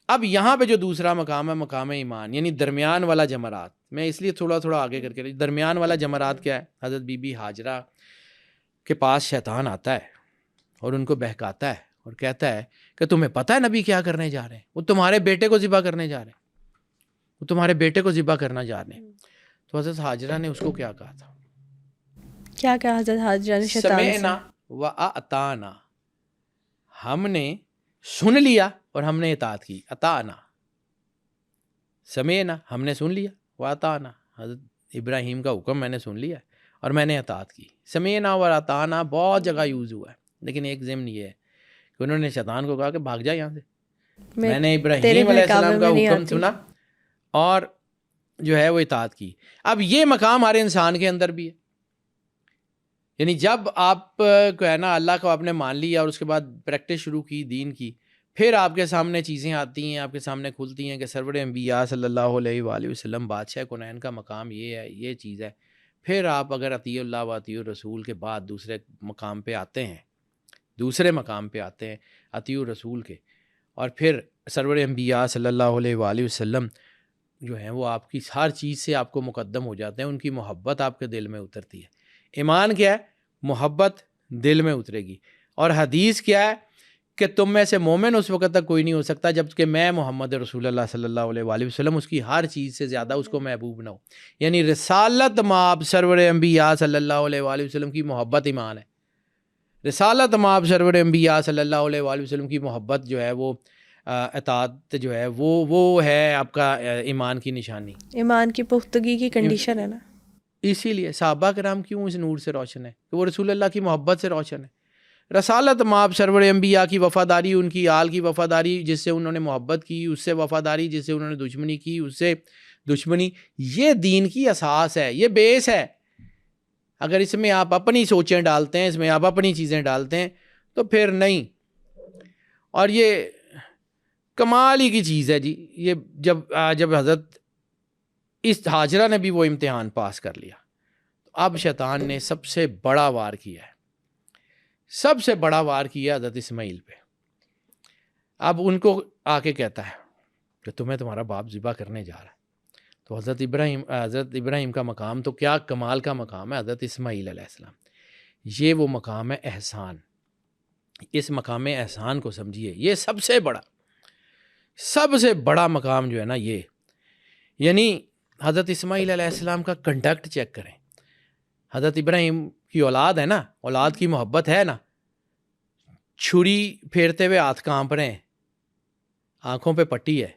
Speaker 2: اب یہاں پہ جو دوسرا مقام ہے مقام ایمان, یعنی درمیان والا جمرات. میں اس لیے تھوڑا تھوڑا آگے کر کے, درمیان والا جمرات کیا ہے؟ حضرت بی بی حاجرہ کے پاس شیطان آتا ہے اور ان کو بہکاتا ہے, اور کہتا ہے کہ تمہیں پتہ ہے نبی کیا کرنے جا رہے ہیں؟ وہ تمہارے بیٹے کو ذبح کرنے جا رہے ہیں، وہ تمہارے بیٹے کو ذبح کرنا جا رہے ہیں۔ تو حضرت حاجرہ نے اس کو کیا کہا تھا؟
Speaker 1: کیا کہا حضرت حاجرہ نے شیطان سے؟
Speaker 2: سمعنا و اطعنا، ہم نے سن لیا اور ہم نے اطاعت کی۔ اطعنا، سمعنا ہم نے سن لیا، و اطعنا حضرت ابراہیم کا حکم میں نے سن لیا اور میں نے اطاعت کی۔ سمعنا و اطعنا بہت جگہ یوز ہوا ہے، لیکن ایک ضمن یہ ہے کہ انہوں نے شیطان کو کہا کہ بھاگ جا یہاں سے، میں نے ابراہیم علیہ السلام کا حکم سنا اور جو ہے وہ اطاعت کی۔ اب یہ مقام ہمارے انسان کے اندر بھی ہے، یعنی جب آپ کو ہے نا اللہ کو آپ نے مان لیا اور اس کے بعد پریکٹس شروع کی دین کی، پھر آپ کے سامنے چیزیں آتی ہیں، آپ کے سامنے کھلتی ہیں کہ سرور انبیاء صلی اللہ علیہ وآلہ وسلم بادشاہ کونین کا مقام یہ ہے، یہ چیز ہے۔ پھر آپ اگر اطیع اللہ و اطیع الرسول کے بعد دوسرے مقام پہ آتے ہیں، دوسرے مقام پہ آتے ہیں اطیع الرسول کے، اور پھر سرور انبیاء صلی اللہ علیہ وآلہ وسلم جو ہیں وہ آپ کی ہر چیز سے آپ کو مقدم ہو جاتے ہیں، ان کی محبت آپ کے دل میں اترتی ہے۔ ایمان کیا ہے؟ محبت دل میں اترے گی۔ اور حدیث کیا ہے کہ تم میں سے مومن اس وقت تک کوئی نہیں ہو سکتا جب کہ میں محمد رسول اللہ صلی اللہ علیہ وآلہ وسلم اس کی ہر چیز سے زیادہ اس کو محبوب نہ ہو۔ یعنی رسالت مآب سرور انبیاء صلی اللہ علیہ وآلہ وسلم کی محبت ایمان ہے۔ رسالت مآب سرور انبیاء صلی اللہ علیہ وآلہ وسلم کی محبت جو ہے وہ اطاعت جو ہے وہ ہے آپ کا ایمان کی نشانی،
Speaker 1: ایمان کی پختگی کی کنڈیشن ہے نا۔
Speaker 2: اسی لیے صحابہ کرام کیوں اس نور سے روشن ہے کہ وہ رسول اللہ کی محبت سے روشن ہے۔ رسالت مآب سرور انبیاء کی وفاداری، ان کی آل کی وفاداری جس سے انہوں نے محبت کی، اس سے وفاداری جس سے انہوں نے دشمنی کی، اس سے دشمنی، یہ دین کی اساس ہے، یہ بیس ہے۔ اگر اس میں آپ اپنی سوچیں ڈالتے ہیں، اس میں آپ اپنی چیزیں ڈالتے ہیں تو پھر نہیں۔ اور یہ کمال ہی کی چیز ہے جی، یہ جب حضرت اس حاجرہ نے بھی وہ امتحان پاس کر لیا، تو اب شیطان نے سب سے بڑا وار کیا ہے، سب سے بڑا وار کیا حضرت اسماعیل پہ۔ اب ان کو آ کے کہتا ہے کہ تمہیں تمہارا باپ ذبح کرنے جا رہا ہے۔ تو حضرت ابراہیم کا مقام تو کیا کمال کا مقام ہے، حضرت اسماعیل علیہ السلام، یہ وہ مقام ہے احسان۔ اس مقام احسان کو سمجھیے، یہ سب سے بڑا مقام جو ہے نا یہ، یعنی حضرت اسماعیل علیہ السلام کا کنڈکٹ چیک کریں۔ حضرت ابراہیم کی اولاد ہے نا، اولاد کی محبت ہے نا، چھری پھیرتے ہوئے ہاتھ کانپ رہے ہیں، آنکھوں پہ پٹی ہے،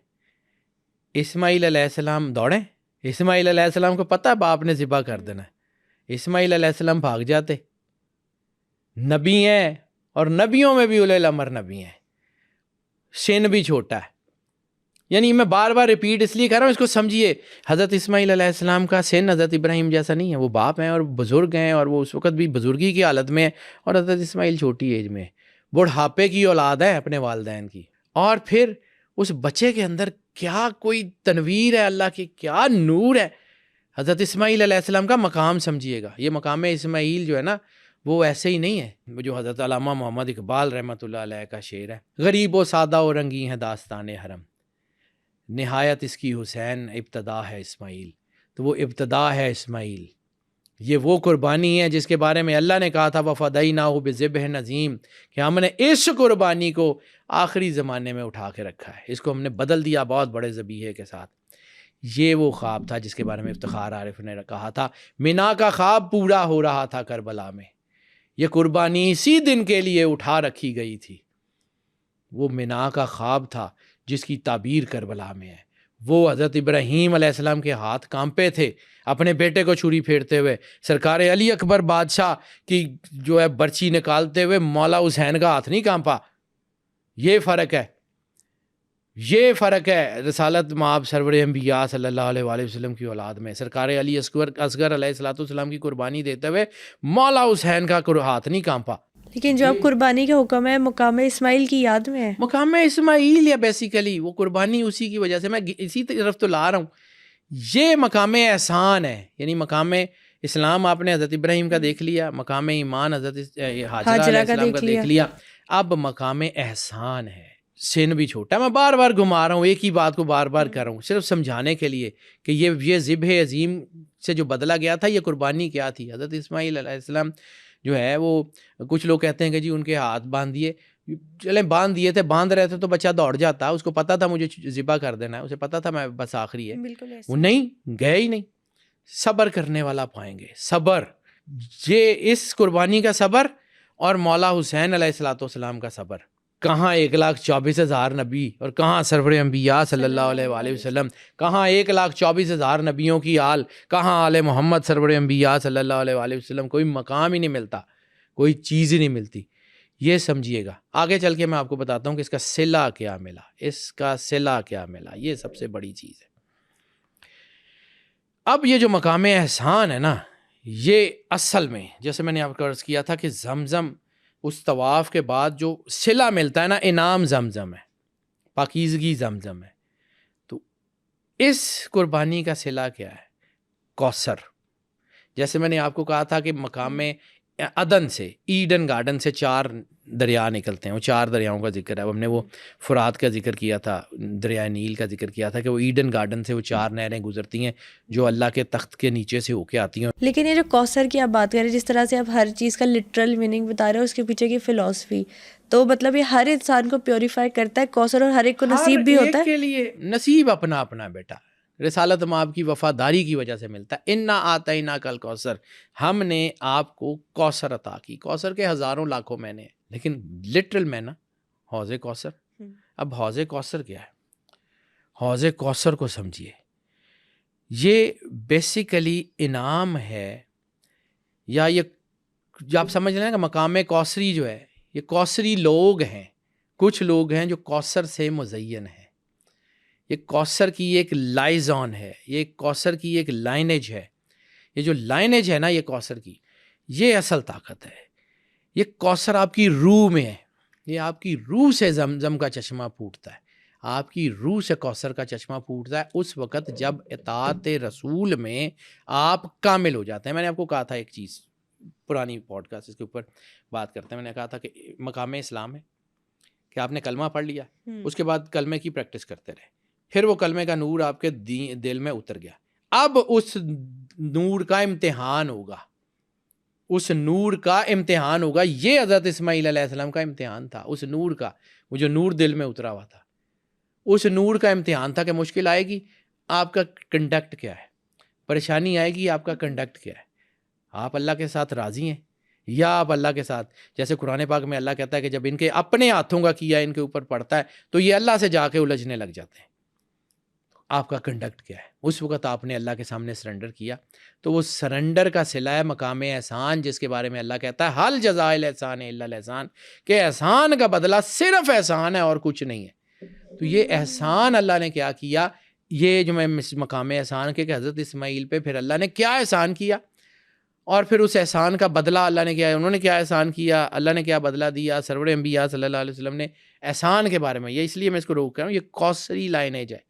Speaker 2: اسماعیل علیہ السلام دوڑیں؟ اسماعیل علیہ السلام کو پتہ ہے باپ نے ذبح کر دینا ہے، اسماعیل علیہ السلام بھاگ جاتے۔ نبی ہیں اور نبیوں میں بھی اولے الامر نبی ہیں، سن بھی چھوٹا ہے۔ یعنی میں بار بار ریپیٹ اس لیے کر رہا ہوں، اس کو سمجھیے۔ حضرت اسماعیل علیہ السلام کا سن حضرت ابراہیم جیسا نہیں ہے، وہ باپ ہیں اور بزرگ ہیں، اور وہ اس وقت بھی بزرگی کی حالت میں ہے، اور حضرت اسماعیل چھوٹی ایج میں، بڑھاپے کی اولاد ہے اپنے والدین کی۔ اور پھر اس بچے کے اندر کیا کوئی تنویر ہے اللہ کی، کیا نور ہے۔ حضرت اسماعیل علیہ السلام کا مقام سمجھیے گا، یہ مقام اسماعیل جو ہے نا وہ ایسے ہی نہیں ہے، وہ جو حضرت علامہ محمد اقبال رحمۃ اللہ علیہ کا شعر ہے، غریب و سادہ و رنگی ہے داستان حرم، نہایت اس کی حسین ابتدا ہے اسماعیل۔ تو وہ ابتدا ہے اسماعیل، یہ وہ قربانی ہے جس کے بارے میں اللہ نے کہا تھا وَفَدَيْنَاهُ بِذِبْحٍ عَظِيمٍ، کہ ہم نے اس قربانی کو آخری زمانے میں اٹھا کے رکھا ہے، اس کو ہم نے بدل دیا بہت بڑے ذبیحے کے ساتھ۔ یہ وہ خواب تھا جس کے بارے میں افتخار عارف نے کہا تھا، مینا کا خواب پورا ہو رہا تھا کربلا میں، یہ قربانی اسی دن کے لیے اٹھا رکھی گئی تھی۔ وہ مینا کا خواب تھا جس کی تعبیر کربلا میں ہے۔ وہ حضرت ابراہیم علیہ السلام کے ہاتھ کانپے تھے اپنے بیٹے کو چھری پھیرتے ہوئے، سرکار علی اکبر بادشاہ کی جو ہے برچی نکالتے ہوئے مولا حسین کا ہاتھ نہیں کانپا۔ یہ فرق ہے، یہ فرق ہے رسالت مآب سرور انبیاء صلی اللہ علیہ وآلہ وسلم کی اولاد میں۔ سرکار علی اصغر علیہ السلام کی قربانی دیتے ہوئے مولا حسین کا ہاتھ نہیں کانپا۔
Speaker 1: لیکن جو اب قربانی کا حکم ہے مقام اسماعیل کی یاد میں ہے،
Speaker 2: مقام اسماعیل یا بیسیکلی وہ قربانی اسی کی وجہ سے میں اسی طرف تو لا رہا ہوں۔ یہ مقام احسان ہے، یعنی مقام اسلام آپ نے حضرت ابراہیم کا دیکھ لیا، مقام ایمان حضرت حاجرہ علیہ السلام کا دیکھ لیا، اب مقام احسان ہے۔ سن بھی چھوٹا ہے، میں بار بار گھما رہا ہوں، ایک ہی بات کو بار بار کر رہا ہوں صرف سمجھانے کے لیے کہ یہ ذبح عظیم سے جو بدلا گیا تھا یہ قربانی کیا تھی۔ حضرت اسماعیل علیہ السلام جو ہے وہ کچھ لوگ کہتے ہیں کہ جی ان کے ہاتھ باندھ دیے، چلیں باندھ دیے تھے, باندھ رہے تھے تو بچہ دوڑ جاتا, اس کو پتا تھا مجھے ذبح کر دینا ہے, اسے پتا تھا میں بس آخری ہے, وہ نہیں گئے ہی نہیں. صبر کرنے والا پائیں گے, صبر, یہ اس قربانی کا صبر اور مولا حسین علیہ الصلوۃ والسلام کا صبر. کہاں 1,24,000 نبی اور کہاں سرور انبیاء صلی اللہ علیہ وآلہ وسلم, کہاں 1,24,000 نبیوں کی آل, کہاں آل محمد سرور انبیاء صلی اللہ علیہ وآلہ وسلم. کوئی مقام ہی نہیں ملتا, کوئی چیز ہی نہیں ملتی. یہ سمجھیے گا. آگے چل کے میں آپ کو بتاتا ہوں کہ اس کا صلہ کیا ملا, اس کا صلہ کیا ملا, یہ سب سے بڑی چیز ہے. اب یہ جو مقام احسان ہے نا, یہ اصل میں جیسے میں نے آپ کو عرض کیا تھا کہ زمزم, اس طواف کے بعد جو صلہ ملتا ہے نا, انعام زمزم ہے, پاکیزگی زمزم ہے. تو اس قربانی کا صلہ کیا ہے؟ کوثر. جیسے میں نے آپ کو کہا تھا کہ مقام عدن سے, ایڈن گارڈن سے 4 دریا نکلتے ہیں, وہ 4 دریاؤں کا ذکر ہے. ہم نے وہ فرات کا ذکر کیا تھا, دریائے نیل کا ذکر کیا تھا کہ وہ ایڈن گارڈن سے وہ 4 نہریں گزرتی ہیں جو اللہ کے تخت کے نیچے سے ہو کے آتی ہیں.
Speaker 1: لیکن یہ جو کوثر کی آپ بات کریں, جس طرح سے آپ ہر چیز کا لٹرل میننگ بتا رہے ہو, اس کے پیچھے کی فلسفی, تو مطلب یہ ہر انسان کو پیوریفائی کرتا ہے کوثر, اور ہر ایک کو نصیب بھی ہوتا ہے.
Speaker 2: کے لیے نصیب اپنا اپنا بیٹا, رسالت مآب کی وفاداری کی وجہ سے ملتا ہے. انا آتیناک الکوثر, ہم نے آپ کو کوثر عطا کی. کوثر کے ہزاروں لاکھوں معنی ہیں, لیکن لٹرل معنی حوض کوثر. اب حوض کوثر کیا ہے؟ حوض کوثر کو سمجھیے, یہ بیسیکلی انعام ہے, یا یہ جو آپ سمجھ لیں کہ مقام کوثری جو ہے, یہ کوثری لوگ ہیں. کچھ لوگ ہیں جو کوثر سے مزین ہیں. یہ کوثر کی ایک لائزون ہے, یہ کوثر کی ایک لائنیج ہے. یہ جو لائنیج ہے نا یہ کوثر کی, یہ اصل طاقت ہے. یہ کوثر آپ کی روح میں ہے, یہ آپ کی روح سے زمزم کا چشمہ پھوٹتا ہے, آپ کی روح سے کوثر کا چشمہ پھوٹتا ہے اس وقت جب اطاعت رسول میں آپ کامل ہو جاتے ہیں. میں نے آپ کو کہا تھا ایک چیز, پرانی پوڈ کاسٹ اس کے اوپر بات کرتے ہیں, میں نے کہا تھا کہ مقام اسلام ہے کہ آپ نے کلمہ پڑھ لیا, اس کے بعد کلمے کی پریکٹس کرتے رہے, پھر وہ کلمے کا نور آپ کے دل میں اتر گیا. اب اس نور کا امتحان ہوگا, اس نور کا امتحان ہوگا. یہ حضرت اسماعیل علیہ السلام کا امتحان تھا, اس نور کا, وہ جو نور دل میں اترا ہوا تھا, اس نور کا امتحان تھا کہ مشکل آئے گی, آپ کا کنڈکٹ کیا ہے, پریشانی آئے گی, آپ کا کنڈکٹ کیا ہے, آپ اللہ کے ساتھ راضی ہیں یا آپ اللہ کے ساتھ, جیسے قرآن پاک میں اللہ کہتا ہے کہ جب ان کے اپنے ہاتھوں کا کیا ان کے اوپر پڑتا ہے تو یہ اللہ سے جا کے الجھنے لگ جاتے ہیں. آپ کا کنڈکٹ کیا ہے؟ اس وقت آپ نے اللہ کے سامنے سرنڈر کیا, تو وہ سرنڈر کا صلہ ہے مقام احسان, جس کے بارے میں اللہ کہتا ہے حل جزاء الاحسان الا الاحسان, کہ احسان کا بدلہ صرف احسان ہے اور کچھ نہیں ہے. تو یہ احسان اللہ نے کیا کیا, یہ جو میں مقام احسان کے کہ حضرت اسماعیل پہ پھر اللہ نے کیا احسان کیا, اور پھر اس احسان کا بدلہ اللہ نے کیا, انہوں نے کیا احسان کیا, اللہ نے کیا بدلہ دیا. سرور انبیاء صلی اللہ علیہ وسلم نے احسان کے بارے میں, یہ اس لیے میں اس کو روک کر رہا ہوں, یہ کوثری لائنیج ہے.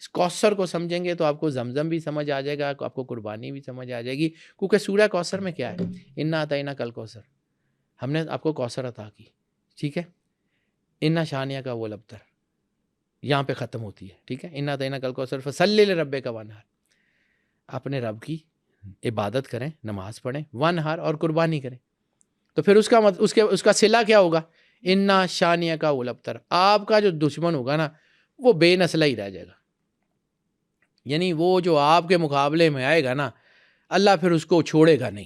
Speaker 2: اس کوثر کو سمجھیں گے تو آپ کو زمزم بھی سمجھ آ جائے گا, آپ کو قربانی بھی سمجھ آ جائے گی, کیونکہ سورہ کوثر میں کیا ہے, انا اعطیناک الکوثر, ہم نے آپ کو کوثر عطا کی, ٹھیک ہے. انا شانیہ کا وہ لبتر یہاں پہ ختم ہوتی ہے, ٹھیک ہے. انا اعطیناک الکوثر فصلی لربک وانحر, اپنے رب کی عبادت کریں, نماز پڑھیں, وانحر اور قربانی کریں. تو پھر اس کا صلہ کیا ہوگا, انا شانیہ کا وہ لبتر, آپ کا جو دشمن ہوگا نا وہ بے نسلہ ہی رہ جائے گا. یعنی وہ جو آپ کے مقابلے میں آئے گا نا, اللہ پھر اس کو چھوڑے گا نہیں.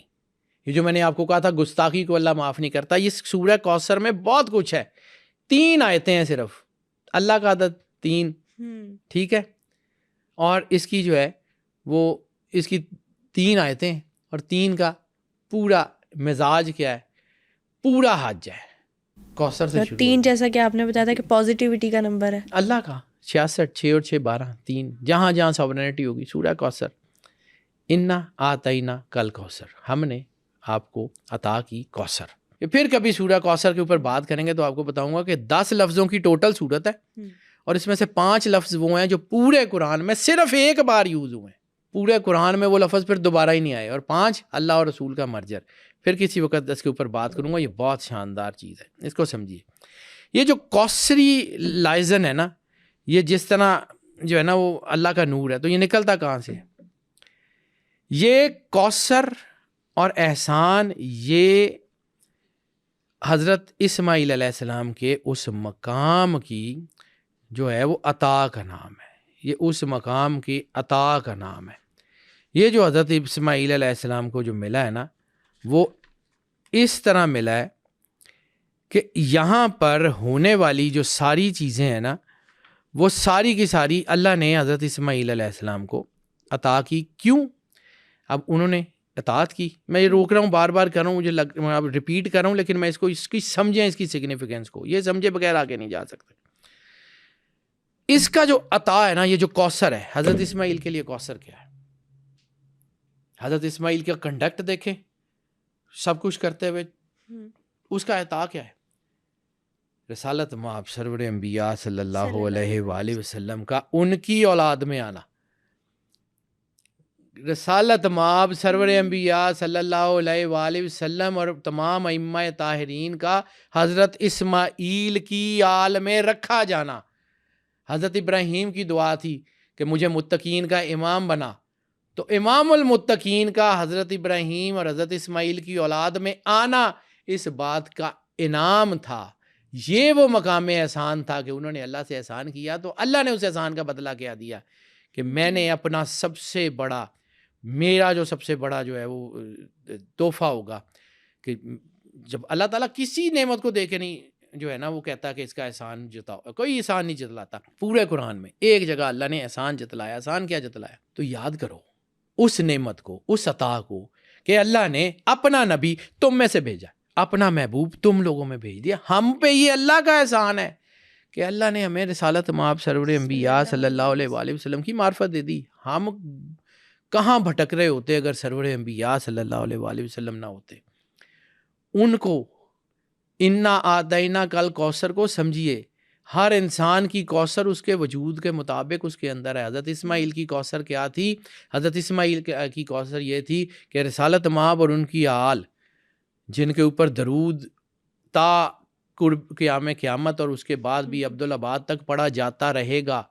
Speaker 2: یہ جو میں نے آپ کو کہا تھا گستاخی کو اللہ معاف نہیں کرتا, یہ سورہ کوثر میں بہت کچھ ہے. 3 آیتیں ہیں صرف, اللہ کا عدد 3, ٹھیک ہے. اور اس کی جو ہے وہ اس کی 3 آیتیں ہیں, اور 3 کا پورا مزاج کیا ہے, پورا حج ہے کوثر سے شروع.
Speaker 1: 3 جیسا کہ آپ نے بتایا تھا کہ پازیٹیوٹی کا نمبر ہے
Speaker 2: اللہ کا, 66, 6 اور 6 12, 3 جہاں جہاں سوورنٹی ہوگی. سورہ کوثر, انا اعطیناک الکوثر, ہم نے آپ کو عطا کی کوثر. پھر کبھی سورہ کوثر کے اوپر بات کریں گے تو آپ کو بتاؤں گا کہ 10 لفظوں کی ٹوٹل صورت ہے, اور اس میں سے 5 لفظ وہ ہیں جو پورے قرآن میں صرف ایک بار یوز ہوئے ہیں. پورے قرآن میں وہ لفظ پھر دوبارہ ہی نہیں آئے, اور 5 اللہ اور رسول کا مرجر. پھر کسی وقت اس کے اوپر بات کروں گا, یہ بہت شاندار چیز ہے, اس کو سمجھیے. یہ جو کوثری لائزن ہے نا, یہ جس طرح جو ہے نا وہ اللہ کا نور ہے, تو یہ نکلتا کہاں سے ہے؟ یہ کوثر اور احسان یہ حضرت اسماعیل علیہ السلام کے اس مقام کی جو ہے وہ عطا کا نام ہے، یہ اس مقام کی عطا کا نام ہے۔ یہ جو حضرت اسماعیل علیہ السلام کو جو ملا ہے نا، وہ اس طرح ملا ہے کہ یہاں پر ہونے والی جو ساری چیزیں ہیں نا، وہ ساری کی ساری اللہ نے حضرت اسماعیل علیہ السلام کو عطا کی۔ کیوں؟ اب انہوں نے اطاعت کی۔ میں یہ روک رہا ہوں، بار بار کر رہا ہوں، میں اب ریپیٹ کر رہا ہوں، لیکن میں اس کی سمجھیں، اس کی سگنیفیکینس کو، یہ سمجھے بغیر آگے نہیں جا سکتے۔ اس کا جو عطا ہے نا، یہ جو کوثر ہے، حضرت اسماعیل کے لیے کوثر کیا ہے؟ حضرت اسماعیل کا کنڈکٹ دیکھیں، سب کچھ کرتے ہوئے، اس کا عطا کیا ہے؟ رسالت مآب سرور انبیاء صلی اللہ علیہ وآلہ وسلم کا ان کی اولاد میں آنا۔ رسالت مآب سرور انبیاء صلی اللہ علیہ وآلہ وسلم اور تمام ائمہ طاہرین کا حضرت اسماعیل کی آل میں رکھا جانا۔ حضرت ابراہیم کی دعا تھی کہ مجھے متقین کا امام بنا، تو امام المتقین کا حضرت ابراہیم اور حضرت اسماعیل کی اولاد میں آنا اس بات کا انعام تھا۔ یہ وہ مقام احسان تھا کہ انہوں نے اللہ سے احسان کیا، تو اللہ نے اس احسان کا بدلہ کیا دیا کہ میں نے اپنا سب سے بڑا، میرا جو سب سے بڑا جو ہے وہ تحفہ ہوگا کہ جب اللہ تعالیٰ کسی نعمت کو دے کے نہیں جو ہے نا وہ کہتا کہ اس کا احسان جتاؤ، کوئی احسان نہیں جتلاتا۔ پورے قرآن میں ایک جگہ اللہ نے احسان جتلایا۔ احسان کیا جتلایا؟ تو یاد کرو اس نعمت کو، اس عطا کو کہ اللہ نے اپنا نبی تم میں سے بھیجا، اپنا محبوب تم لوگوں میں بھیج دیا۔ ہم پہ یہ اللہ کا احسان ہے کہ اللہ نے ہمیں رسالت مآب سرور انبیاء صلی اللہ علیہ وآلہ وسلم کی معرفت دے دی۔ ہم کہاں بھٹک رہے ہوتے اگر سرور انبیاء صلی اللہ علیہ وآلہ وسلم نہ ہوتے۔ ان کو انا آتینا کل کوثر کو سمجھیے، ہر انسان کی کوثر اس کے وجود کے مطابق اس کے اندر ہے۔ حضرت اسماعیل کی کوثر کیا تھی؟ حضرت اسماعیل کی کوثر یہ تھی کہ رسالت مآب اور ان کی آل جن کے اوپر درود تا قیام قیامت اور اس کے بعد بھی عبدالآباد تک پڑھا جاتا رہے گا،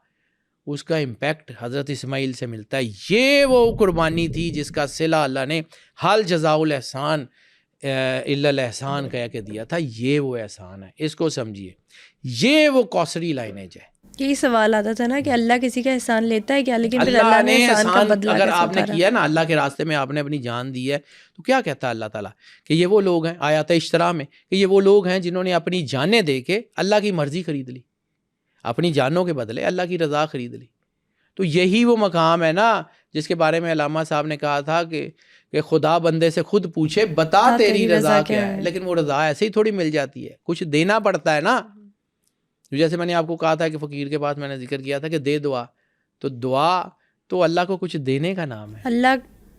Speaker 2: اس کا امپیکٹ حضرت اسماعیل سے ملتا ہے۔ یہ وہ قربانی تھی جس کا صلہ اللہ نے حال جزاء الاحسان الا الاحسان کہہ کے دیا تھا۔ یہ وہ احسان ہے، اس کو سمجھیے، یہ وہ کوثری لائنیج ہے۔
Speaker 1: یہی سوال آتا تھا نا کہ اللہ کسی کا احسان لیتا ہے کیا؟ لیکن پھر اللہ نے احسان کا بدلہ
Speaker 2: اگر آپ نے کیا نا اللہ کے راستے میں، آپ نے اپنی جان دی ہے، تو کیا کہتا ہے اللہ تعالیٰ کہ یہ وہ لوگ ہیں، آیات اشتراء میں، کہ یہ وہ لوگ ہیں جنہوں نے اپنی جانیں دے کے اللہ کی مرضی خرید لی، اپنی جانوں کے بدلے اللہ کی رضا خرید لی۔ تو یہی وہ مقام ہے نا جس کے بارے میں علامہ صاحب نے کہا تھا کہ خدا بندے سے خود پوچھے بتا تیری رضا کیا ہے، لیکن وہ رضا ایسے ہی تھوڑی مل جاتی ہے، کچھ دینا پڑتا ہے نا۔ جیسے میں نے آپ کو کہا تھا کہ فقیر کے پاس میں نے ذکر کیا تھا کہ دے دعا، تو دعا تو اللہ کو کچھ دینے کا نام ہے۔
Speaker 1: اللہ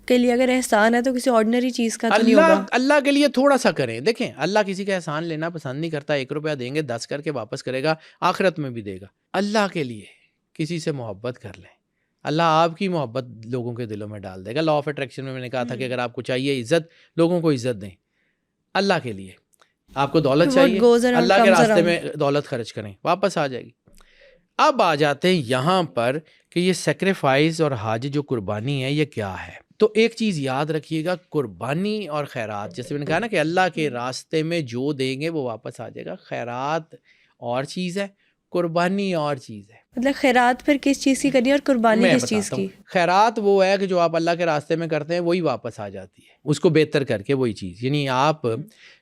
Speaker 1: کے لیے اگر احسان ہے تو کسی آرڈنری چیز کا تو نہیں ہوگا۔
Speaker 2: اللہ کے لیے تھوڑا سا کریں۔ دیکھیں اللہ کسی کا احسان لینا پسند نہیں کرتا، 1 روپیہ دیں گے 10 کر کے واپس کرے گا، آخرت میں بھی دے گا۔ اللہ کے لیے کسی سے محبت کر لیں، اللہ آپ کی محبت لوگوں کے دلوں میں ڈال دے گا۔ لا آف اٹریکشن میں نے کہا تھا کہ اگر آپ کو چاہیے عزت، لوگوں کو عزت دیں۔ اللہ کے لیے آپ کو دولت چاہیے، اللہ کے راستے میں دولت خرچ کریں، واپس آ جائے گی۔ اب آ جاتے ہیں یہاں پر کہ یہ سیکریفائز اور حج جو قربانی ہے یہ کیا ہے۔ تو ایک چیز یاد رکھیے گا، قربانی اور خیرات، جیسے میں نے کہا نا کہ اللہ کے راستے میں جو دیں گے وہ واپس آ جائے گا۔ خیرات اور چیز ہے، قربانی اور چیز ہے۔
Speaker 1: مطلب خیرات پھر کس چیز کی کرنی ہے اور قربانی کس چیز کی؟
Speaker 2: خیرات وہ ہے کہ جو آپ اللہ کے راستے میں کرتے ہیں وہی واپس آ جاتی ہے، اس کو بہتر کر کے وہی چیز۔ یعنی آپ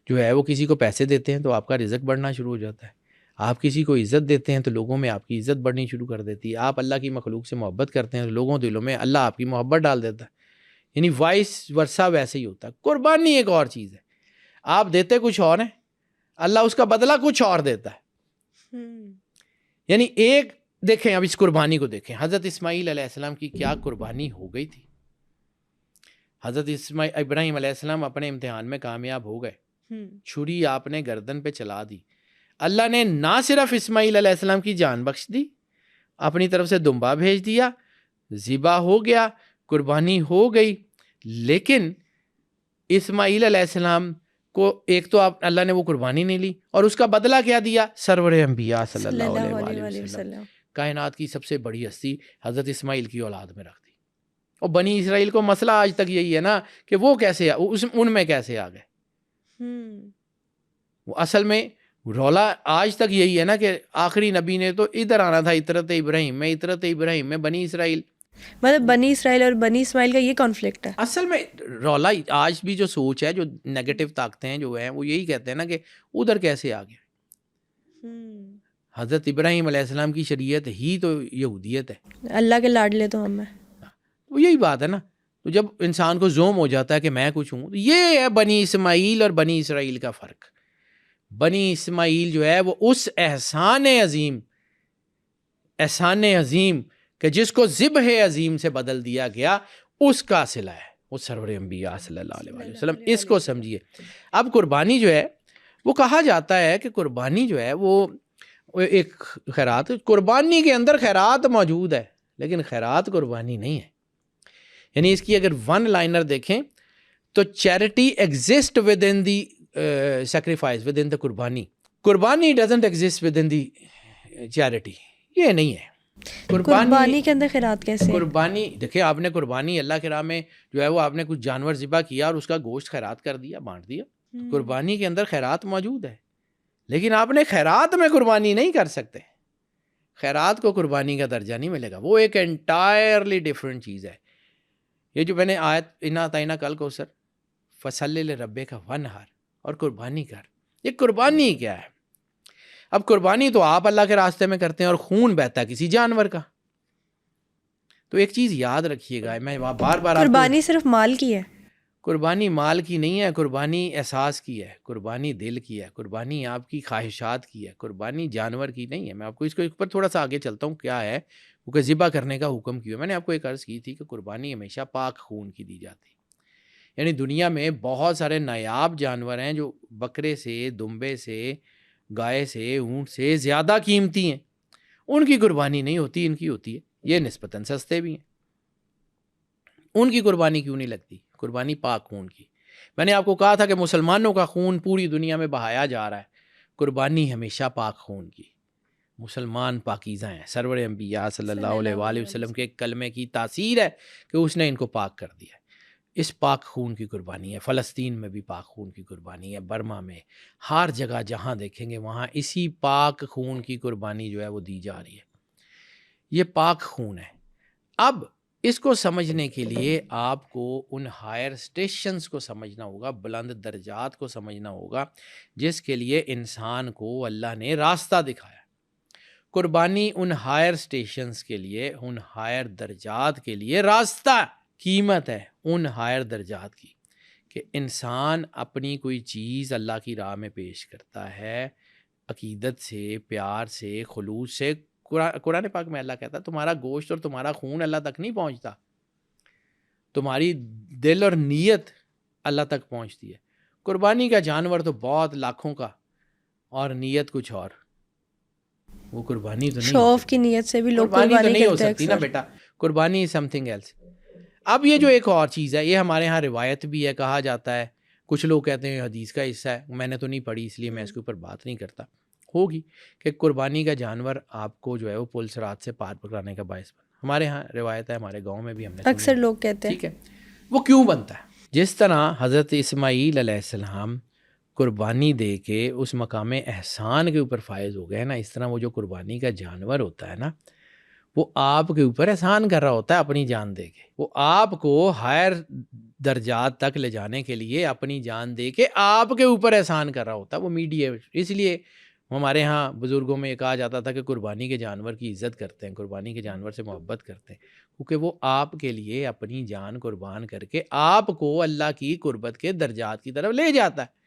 Speaker 2: جو ہے وہ کسی کو پیسے دیتے ہیں تو آپ کا رزق بڑھنا شروع ہو جاتا ہے، آپ کسی کو عزت دیتے ہیں تو لوگوں میں آپ کی عزت بڑھنی شروع کر دیتی ہے، آپ اللہ کی مخلوق سے محبت کرتے ہیں تو لوگوں دلوں میں اللہ آپ کی محبت ڈال دیتا ہے۔ یعنی وائس ورثہ ویسے ہی ہوتا ہے۔ قربانی ایک اور چیز ہے، آپ دیتے کچھ اور ہیں، اللہ اس کا بدلہ کچھ اور دیتا ہے۔ یعنی ایک دیکھیں، اب اس قربانی کو دیکھیں، حضرت اسماعیل علیہ السلام کی کیا قربانی ہو گئی تھی۔ حضرت ابراہیم علیہ السلام اپنے امتحان میں کامیاب ہو گئے، چھری آپ نے گردن پہ چلا دی، اللہ نے نہ صرف اسماعیل علیہ السلام کی جان بخش دی، اپنی طرف سے دمبا بھیج دیا، ذبح ہو گیا، قربانی ہو گئی، لیکن اسماعیل علیہ السلام کو ایک تو اللہ نے وہ قربانی نہیں لی، اور اس کا بدلہ کیا دیا؟ سرور انبیاء صلی اللہ علیہ وسلم، کائنات کی سب سے بڑی ہستی حضرت اسماعیل کی اولاد میں رکھ دی۔ اور بنی اسرائیل کو مسئلہ آج تک یہی ہے نا کہ وہ کیسے ان میں کیسے آ گئے۔ وہ اصل میں رولا آج تک یہی ہے نا کہ آخری نبی نے تو ادھر آنا تھا، اطرت ابراہیم میں بنی اسرائیل.
Speaker 1: مطلب بنی اسرائیل اور بنی اسماعیل کا یہ کانفلکٹ ہے
Speaker 2: اصل میں رولا آج بھی جو سوچ ہے، جو نیگیٹو طاقتیں جو ہیں وہ یہی کہتے ہیں نا کہ ادھر کیسے آ گیا. حضرت ابراہیم علیہ السلام کی شریعت ہی تو یہودیت ہے.
Speaker 1: اللہ کے لاڈلے تو ہم ہیں.
Speaker 2: وہ یہی بات ہے نا. تو جب انسان کو زوم ہو جاتا ہے کہ میں کچھ ہوں، تو یہ ہے بنی اسماعیل اور بنی اسرائیل کا فرق. بنی اسماعیل جو ہے وہ اس احسان عظیم کہ جس کو ذبح عظیم سے بدل دیا گیا، اس کا صلہ ہے وہ سرور انبیاء صلی اللہ علیہ وسلم. اس کو سمجھیے. اب قربانی جو ہے وہ کہا جاتا ہے کہ قربانی جو ہے وہ ایک خیرات، قربانی کے اندر خیرات موجود ہے لیکن خیرات قربانی نہیں ہے. یعنی اس کی اگر ون لائنر دیکھیں تو charity exist within the sacrifice within the قربانی doesn't exist within the charity. یہ نہیں ہے.
Speaker 1: قربانی کے اندر خیرات کیسے؟
Speaker 2: قربانی دیکھیں، آپ نے قربانی اللہ کے راہ میں جو ہے وہ آپ نے کچھ جانور ذبح کیا اور اس کا گوشت خیرات کر دیا، بانٹ دیا. قربانی کے اندر خیرات موجود ہے لیکن آپ نے خیرات میں قربانی نہیں کر سکتے. خیرات کو قربانی کا درجہ نہیں ملے گا، وہ ایک انٹائرلی ڈفرینٹ چیز ہے. یہ جو میں نے آیت انا تعینہ کل کو سر فصلی لربک ونحر اور قربانی کر، یہ قربانی کیا ہے؟ اب قربانی تو آپ اللہ کے راستے میں کرتے ہیں اور خون بہتا ہے کسی جانور کا. تو ایک چیز یاد رکھیے گا، میں بار بار
Speaker 1: قربانی صرف مال کی ہے.
Speaker 2: قربانی مال کی نہیں ہے، قربانی احساس کی ہے، قربانی دل کی ہے، قربانی آپ کی خواہشات کی ہے، قربانی جانور کی نہیں ہے. میں آپ کو اس کو ایک پر تھوڑا سا آگے چلتا ہوں کیا ہے وہ کہ ذبح کرنے کا حکم کیوں ہے. میں نے آپ کو ایک عرض کی تھی کہ قربانی ہمیشہ پاک خون کی دی جاتی. یعنی دنیا میں بہت سارے نایاب جانور ہیں جو بکرے سے، دمبے سے، گائے سے، اونٹ سے زیادہ قیمتی ہیں، ان کی قربانی نہیں ہوتی، ان کی ہوتی ہے. یہ نسبتاً سستے بھی ہیں، ان کی قربانی کیوں نہیں لگتی؟ قربانی پاک خون کی. میں نے آپ کو کہا تھا کہ مسلمانوں کا خون پوری دنیا میں بہایا جا رہا ہے، قربانی ہمیشہ پاک خون کی. مسلمان پاکیزہ ہیں. سرور انبیاء صلی اللہ علیہ وآلہ وسلم کے ایک کلمے کی تاثیر ہے کہ اس نے ان کو پاک کر دیا. اس پاک خون کی قربانی ہے. فلسطین میں بھی پاک خون کی قربانی ہے، برما میں، ہر جگہ جہاں دیکھیں گے وہاں اسی پاک خون کی قربانی جو ہے وہ دی جا رہی ہے. یہ پاک خون ہے. اب اس کو سمجھنے کے لیے آپ کو ان ہائر سٹیشنز کو سمجھنا ہوگا، بلند درجات کو سمجھنا ہوگا جس کے لیے انسان کو اللہ نے راستہ دکھایا. قربانی ان ہائر سٹیشنز کے لیے، ان ہائر درجات کے لیے راستہ، قیمت ہے ان ہائر درجات کی کہ انسان اپنی کوئی چیز اللہ کی راہ میں پیش کرتا ہے عقیدت سے، پیار سے، خلوص سے. قرآن پاک میں اللہ کہتا ہے تمہارا گوشت اور تمہارا خون اللہ تک نہیں پہنچتا، تمہاری دل اور نیت اللہ تک پہنچتی ہے. قربانی کا جانور تو بہت لاکھوں کا اور نیت کچھ اور، وہ قربانی تو نہیں،
Speaker 1: شو آف کی نیت سے بھی لوگ
Speaker 2: قربانی تو نہیں ہو سکتی نا بیٹا. قربانی از سم تھنگ ایلس. اب یہ جو ایک اور چیز ہے، یہ ہمارے ہاں روایت بھی ہے، کہا جاتا ہے، کچھ لوگ کہتے ہیں حدیث کا حصہ ہے، میں نے تو نہیں پڑھی اس لیے میں اس کے اوپر بات نہیں کرتا. ہوگی کہ قربانی کا جانور آپ کو جو ہے وہ پل صراط سے پار پکڑانے کا باعث بنا. ہمارے ہاں روایت ہے، ہمارے گاؤں میں بھی ہم نے
Speaker 1: اکثر لوگ کہتے ہیں.
Speaker 2: ٹھیک ہے، وہ کیوں بنتا ہے؟ جس طرح حضرت اسماعیل علیہ السلام قربانی دے کے اس مقام احسان کے اوپر فائز ہو گئے نا، اس طرح وہ جو قربانی کا جانور ہوتا ہے نا، وہ آپ کے اوپر احسان کر رہا ہوتا ہے اپنی جان دے کے. وہ آپ کو ہائر درجات تک لے جانے کے لیے اپنی جان دے کے آپ کے اوپر احسان کر رہا ہوتا ہے. وہ میڈیا، اس لیے ہمارے ہاں بزرگوں میں یہ کہا جاتا تھا کہ قربانی کے جانور کی عزت کرتے ہیں، قربانی کے جانور سے محبت کرتے ہیں، کیونکہ وہ آپ کے لیے اپنی جان قربان کر کے آپ کو اللہ کی قربت کے درجات کی طرف لے جاتا ہے.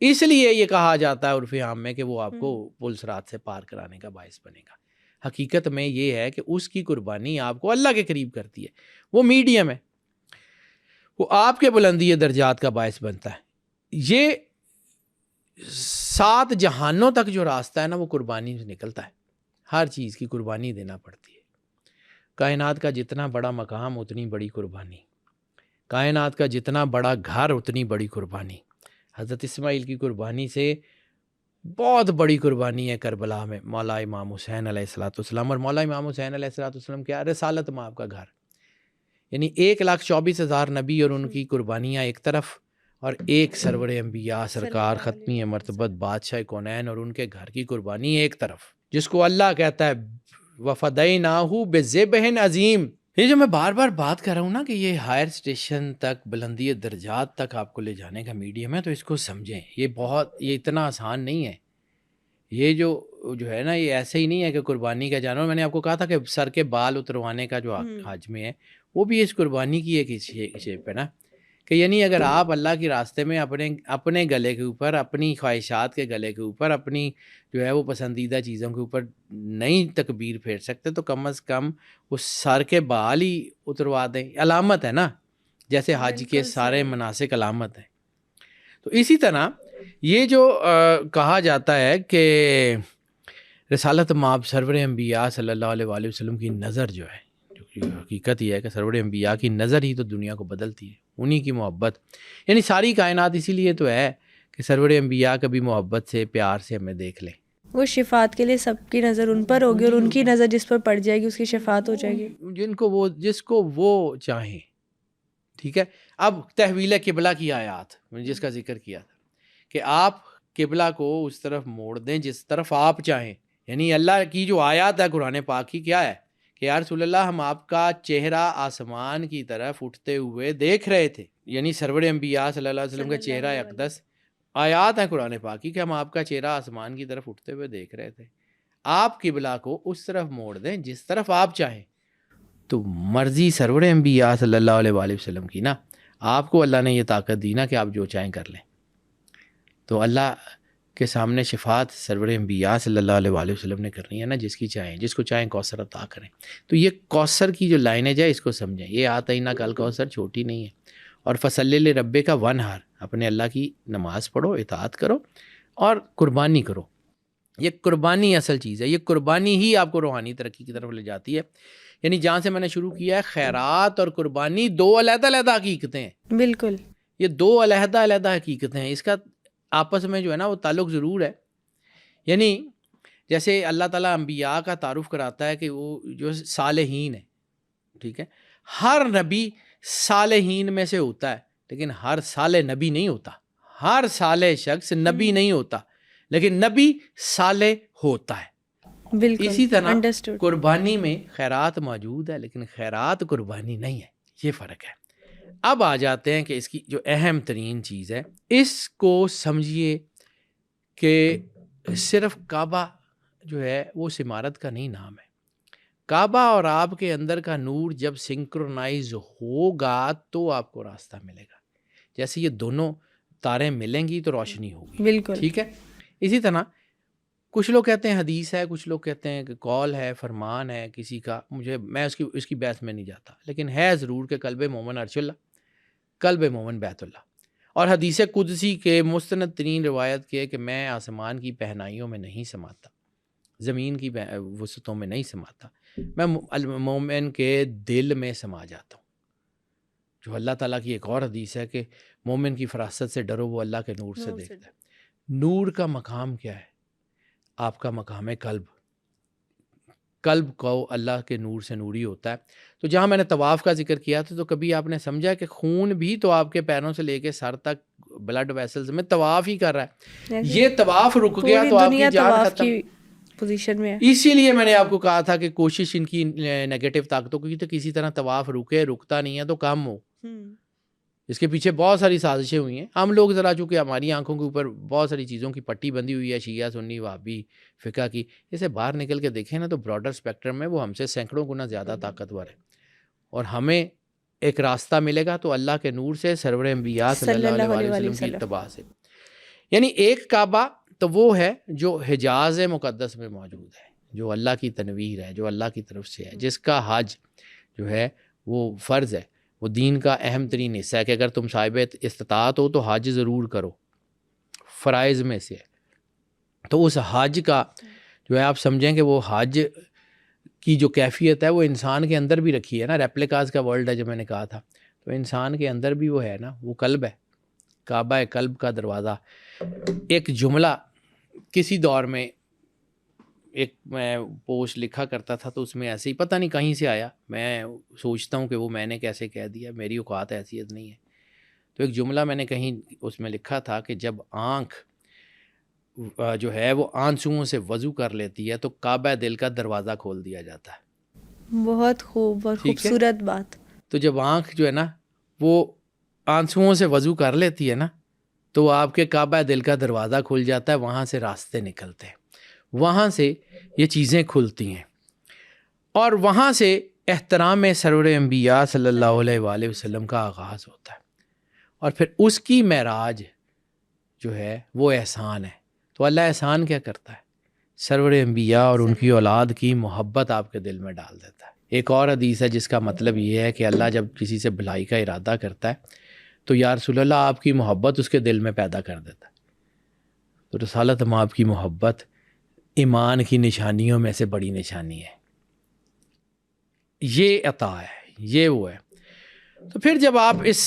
Speaker 2: اس لیے یہ کہا جاتا ہے عرف عام میں کہ وہ آپ کو پل صراط سے پار کرانے کا باعث بنے گا. حقیقت میں یہ ہے کہ اس کی قربانی آپ کو اللہ کے قریب کرتی ہے. وہ میڈیم ہے، وہ آپ کے بلندی درجات کا باعث بنتا ہے. یہ 7 جہانوں تک جو راستہ ہے نا وہ قربانی سے نکلتا ہے. ہر چیز کی قربانی دینا پڑتی ہے. کائنات کا جتنا بڑا مقام اتنی بڑی قربانی، کائنات کا جتنا بڑا گھر اتنی بڑی قربانی. حضرت اسماعیل کی قربانی سے بہت بڑی قربانی ہے کربلا میں مولا امام حسین علیہ الصلوۃ والسلام. اور مولا امام حسین علیہ الصلوۃ والسلام کیا؟ رسالت مآب کا گھر. یعنی 1,24,000 نبی اور ان کی قربانیاں ایک طرف، اور ایک سرور انبیاء سرکار ختمی مرتبت بادشاہ کونین اور ان کے گھر کی قربانی ایک طرف، جس کو اللہ کہتا ہے وَفَدَيْنَاهُ بِذِبْحٍ عَظِيمٍ۔ یہ جو میں بار بار بات کر رہا ہوں نا کہ یہ ہائر اسٹیشن تک، بلندی درجات تک آپ کو لے جانے کا میڈیم ہے، تو اس کو سمجھیں۔ یہ اتنا آسان نہیں ہے۔ یہ جو ہے نا، یہ ایسے ہی نہیں ہے کہ قربانی کا جانور، میں نے آپ کو کہا تھا کہ سر کے بال اتروانے کا جو حج میں ہے، وہ بھی اس قربانی کی ایک شیپ ہے نا، کہ یعنی اگر آپ اللہ کے راستے میں اپنے گلے کے اوپر، اپنی خواہشات کے گلے کے اوپر، اپنی جو ہے وہ پسندیدہ چیزوں کے اوپر نہیں تکبیر پھیر سکتے، تو کم از کم اس سر کے بال ہی اتروا دیں۔ علامت ہے نا، جیسے حج کے سارے مناسک علامت ہیں۔ تو اسی طرح یہ جو کہا جاتا ہے کہ رسالت مآب سرور انبیاء صلی اللہ علیہ وآلہ وسلم کی نظر جو ہے، جو حقیقت یہ ہے کہ سرور انبیاء کی نظر ہی تو دنیا کو بدلتی ہے، انہی کی محبت، یعنی ساری کائنات اسی لیے تو ہے کہ سرور انبیاء کبھی محبت سے، پیار سے ہمیں دیکھ لیں۔
Speaker 1: وہ شفاعت کے لیے سب کی نظر ان پر ہوگی، اور ان کی نظر جس پر پڑ جائے گی اس کی شفاعت ہو جائے گی،
Speaker 2: جس کو وہ چاہیں۔ ٹھیک ہے، اب تحویل قبلہ کی آیات جس کا ذکر کیا تھا کہ آپ قبلہ کو اس طرف موڑ دیں جس طرف آپ چاہیں، یعنی اللہ کی جو آیات ہے قرآن پاک کی کیا ہے کہ یا رسول اللہ ہم آپ کا چہرہ آسمان کی طرف اٹھتے ہوئے دیکھ رہے تھے، یعنی سرور انبیاء صلی اللہ علیہ وسلم کا چہرہ اقدس، آیات ہیں قرآن پاک کی کہ ہم آپ کا چہرہ آسمان کی طرف اٹھتے ہوئے دیکھ رہے تھے، آپ قبلہ کو اس طرف موڑ دیں جس طرف آپ چاہیں۔ تو مرضی سرور انبیاء صلی اللہ علیہ وآلہ وسلم کی نا، آپ کو اللہ نے یہ طاقت دی نا کہ آپ جو چاہیں کر لیں، تو اللہ کے سامنے شفاعت سرور انبیاء صلی اللہ علیہ وآلہ وسلم نے کرنی ہے نا، جس کی چاہیں، جس کو چاہیں کوثر عطا کریں۔ تو یہ کوثر کی جو لائنیں ہے اس کو سمجھیں، یہ آتینا کل کوثر چھوٹی نہیں ہے، اور فصلی لربک وانحر، اپنے اللہ کی نماز پڑھو، اطاعت کرو اور قربانی کرو۔ یہ قربانی اصل چیز ہے، یہ قربانی ہی آپ کو روحانی ترقی کی طرف لے جاتی ہے۔ یعنی جہاں سے میں نے شروع کیا ہے، خیرات اور قربانی دو علیحدہ علیحدہ حقیقتیں ہیں،
Speaker 1: بالکل
Speaker 2: یہ دو علیحدہ علیحدہ حقیقتیں ہیں، اس کا آپس میں جو ہے نا وہ تعلق ضرور ہے۔ یعنی جیسے اللہ تعالیٰ انبیاء کا تعارف کراتا ہے کہ وہ جو صالحین ہیں، ٹھیک ہے، ہر نبی صالحین میں سے ہوتا ہے، لیکن ہر صالح نبی نہیں ہوتا، ہر صالح شخص نبی نہیں ہوتا، لیکن نبی صالح ہوتا ہے۔
Speaker 1: بالکل
Speaker 2: اسی طرح قربانی میں خیرات موجود ہے، لیکن خیرات قربانی نہیں ہے، یہ فرق ہے۔ اب آ جاتے ہیں کہ اس کی جو اہم ترین چیز ہے، اس کو سمجھیے کہ صرف کعبہ جو ہے وہ اس عمارت کا نہیں نام ہے، کعبہ اور آپ کے اندر کا نور جب سنکرونائز ہوگا تو آپ کو راستہ ملے گا، جیسے یہ دونوں تاریں ملیں گی تو روشنی ہوگی،
Speaker 1: بالکل
Speaker 2: ٹھیک ہے۔ اسی طرح کچھ لوگ کہتے ہیں حدیث ہے، کچھ لوگ کہتے ہیں کہ قول ہے، فرمان ہے کسی کا، میں اس کی بحث میں نہیں جاتا، لیکن ہے ضرور کہ قلب مومن عرش اللہ، قلب مومن بیت اللہ، اور حدیث قدسی کے مستند ترین روایت کے کہ میں آسمان کی پہنائیوں میں نہیں سماتا، زمین کی وسعتوں میں نہیں سماتا، میں مومن کے دل میں سما جاتا ہوں۔ جو اللہ تعالیٰ کی ایک اور حدیث ہے کہ مومن کی فراست سے ڈرو، وہ اللہ کے نور سے دیکھتا ہے۔ نور کا مقام کیا ہے؟ آپ کا مقام ہے قلب، قلب کو اللہ کے نور سے نوری ہوتا ہے۔ تو جہاں میں نے طواف کا ذکر کیا تھا، تو کبھی آپ نے سمجھا کہ خون بھی تو آپ کے پیروں سے لے کے سر تک بلڈ ویسلز میں طواف ہی کر رہا ہے، یہ طواف رک گیا تو آپ کی جان ختم
Speaker 1: پوزیشن میں ہے۔
Speaker 2: اسی لیے میں نے آپ کو کہا تھا کہ کوشش ان کی نیگیٹو طاقتوں کی تو کسی طرح طواف رکتا نہیں ہے تو کم ہو، اس کے پیچھے بہت ساری سازشیں ہوئی ہیں۔ ہم لوگ ذرا چونکہ ہماری آنکھوں کے اوپر بہت ساری چیزوں کی پٹی بندھی ہوئی ہے، شیعہ سنی وہابی فقہ کی، اسے باہر نکل کے دیکھیں نا تو براڈر اسپیکٹرم میں وہ ہم سے سینکڑوں گنا زیادہ طاقتور ہے، اور ہمیں ایک راستہ ملے گا تو اللہ کے نور سے، سرور انبیاء صلی اللہ علیہ وسلم کی اتباع سے۔ یعنی ایک کعبہ تو وہ ہے جو حجاز مقدس میں موجود ہے، جو اللہ کی تنویر ہے، جو اللہ کی طرف سے ہے، جس کا حج جو ہے وہ فرض ہے، وہ دین کا اہم ترین حصہ ہے کہ اگر تم صاحب استطاعت ہو تو حج ضرور کرو، فرائض میں سے ہے۔ تو اس حج کا جو ہے آپ سمجھیں کہ وہ حج کی جو کیفیت ہے وہ انسان کے اندر بھی رکھی ہے نا، ریپلیکاز کا ورلڈ ہے جو میں نے کہا تھا، تو انسان کے اندر بھی وہ ہے نا، وہ قلب ہے، کعبہ ہے قلب کا دروازہ۔ ایک جملہ کسی دور میں ایک میں پوسٹ لکھا کرتا تھا تو اس میں ایسے ہی پتہ نہیں کہیں سے آیا، میں سوچتا ہوں کہ وہ میں نے کیسے کہہ دیا، میری اوقات حیثیت نہیں ہے، تو ایک جملہ میں نے کہیں اس میں لکھا تھا کہ جب آنکھ جو ہے وہ آنسوؤں سے وضو کر لیتی ہے تو کعبہ دل کا دروازہ کھول دیا جاتا ہے.
Speaker 1: بہت خوب اور خوبصورت بات.
Speaker 2: تو جب آنکھ جو ہے نا وہ آنسوؤں سے وضو کر لیتی ہے نا تو آپ کے کعبہ دل کا دروازہ کھل جاتا ہے, وہاں سے راستے نکلتے ہیں, وہاں سے یہ چیزیں کھلتی ہیں, اور وہاں سے احترام سرور انبیاء صلی اللہ علیہ وآلہ وسلم کا آغاز ہوتا ہے, اور پھر اس کی معراج جو ہے وہ احسان ہے. تو اللہ احسان کیا کرتا ہے؟ سرور انبیاء اور ان کی اولاد کی محبت آپ کے دل میں ڈال دیتا ہے. ایک اور حدیث ہے جس کا مطلب یہ ہے کہ اللہ جب کسی سے بھلائی کا ارادہ کرتا ہے تو یا رسول اللہ آپ کی محبت اس کے دل میں پیدا کر دیتا ہے. تو رسالت آپ کی محبت ایمان کی نشانیوں میں سے بڑی نشانی ہے. یہ عطا ہے, یہ وہ ہے. تو پھر جب آپ اس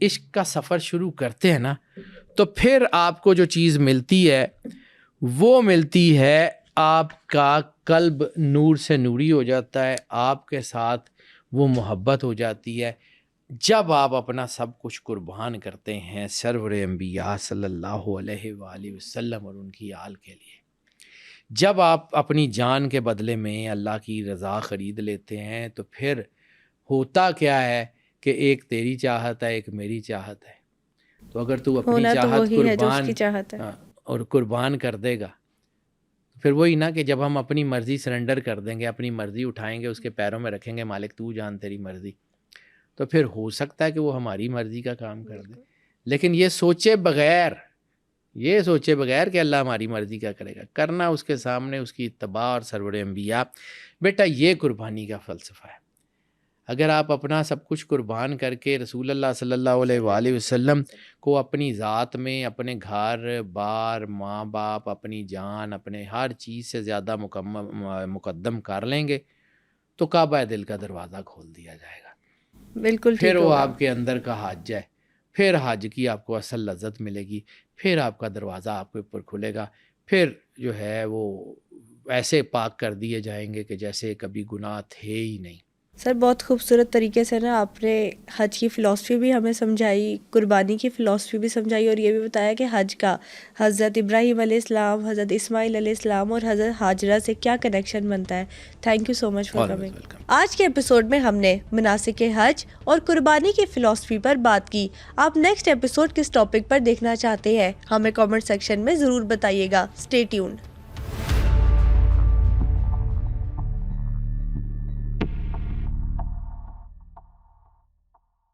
Speaker 2: عشق کا سفر شروع کرتے ہیں نا تو پھر آپ کو جو چیز ملتی ہے وہ ملتی ہے, آپ کا قلب نور سے نوری ہو جاتا ہے, آپ کے ساتھ وہ محبت ہو جاتی ہے جب آپ اپنا سب کچھ قربان کرتے ہیں سرور انبیاء صلی اللہ علیہ وآلہ وسلم اور ان کی آل کے لیے. جب آپ اپنی جان کے بدلے میں اللہ کی رضا خرید لیتے ہیں تو پھر ہوتا کیا ہے کہ ایک تیری چاہت ہے, ایک میری چاہت ہے. تو اگر تو اپنی چاہت قربان کر دے گا پھر وہی نا کہ جب ہم اپنی مرضی سرنڈر کر دیں گے, اپنی مرضی اٹھائیں گے, اس کے پیروں میں رکھیں گے, مالک تو جان تیری مرضی, تو پھر ہو سکتا ہے کہ وہ ہماری مرضی کا کام کر دے. لیکن یہ سوچے بغیر کہ اللہ ہماری مرضی کا کرے گا, کرنا اس کے سامنے اس کی اتباع اور سرور انبیاء. بیٹا یہ قربانی کا فلسفہ ہے. اگر آپ اپنا سب کچھ قربان کر کے رسول اللہ صلی اللہ علیہ وآلہ وسلم کو اپنی ذات میں, اپنے گھر بار, ماں باپ, اپنی جان, اپنے ہر چیز سے زیادہ مقدم کر لیں گے تو کعبہ دل کا دروازہ کھول دیا جائے گا.
Speaker 1: بالکل.
Speaker 2: پھر وہ آپ کے اندر کا حج ہے, پھر حج کی آپ کو اصل لذت ملے گی, پھر آپ کا دروازہ آپ کے اوپر کھلے گا, پھر جو ہے وہ ایسے پاک کر دیے جائیں گے کہ جیسے کبھی گناہ تھے ہی نہیں.
Speaker 1: سر بہت خوبصورت طریقے سے نا آپ نے حج کی فلسفی بھی ہمیں سمجھائی, قربانی کی فلسفی بھی سمجھائی, اور یہ بھی بتایا کہ حج کا حضرت ابراہیم علیہ السلام, حضرت اسماعیل علیہ السلام اور حضرت ہاجرہ سے کیا کنیکشن بنتا ہے. Thank you so much for coming. آج کے ایپیسوڈ میں ہم نے مناسک حج اور قربانی کی فلسفی پر بات کی. آپ نیکسٹ ایپیسوڈ کس ٹاپک پر دیکھنا چاہتے ہیں ہمیں کامنٹ سیکشن میں ضرور بتائیے گا. Stay tuned.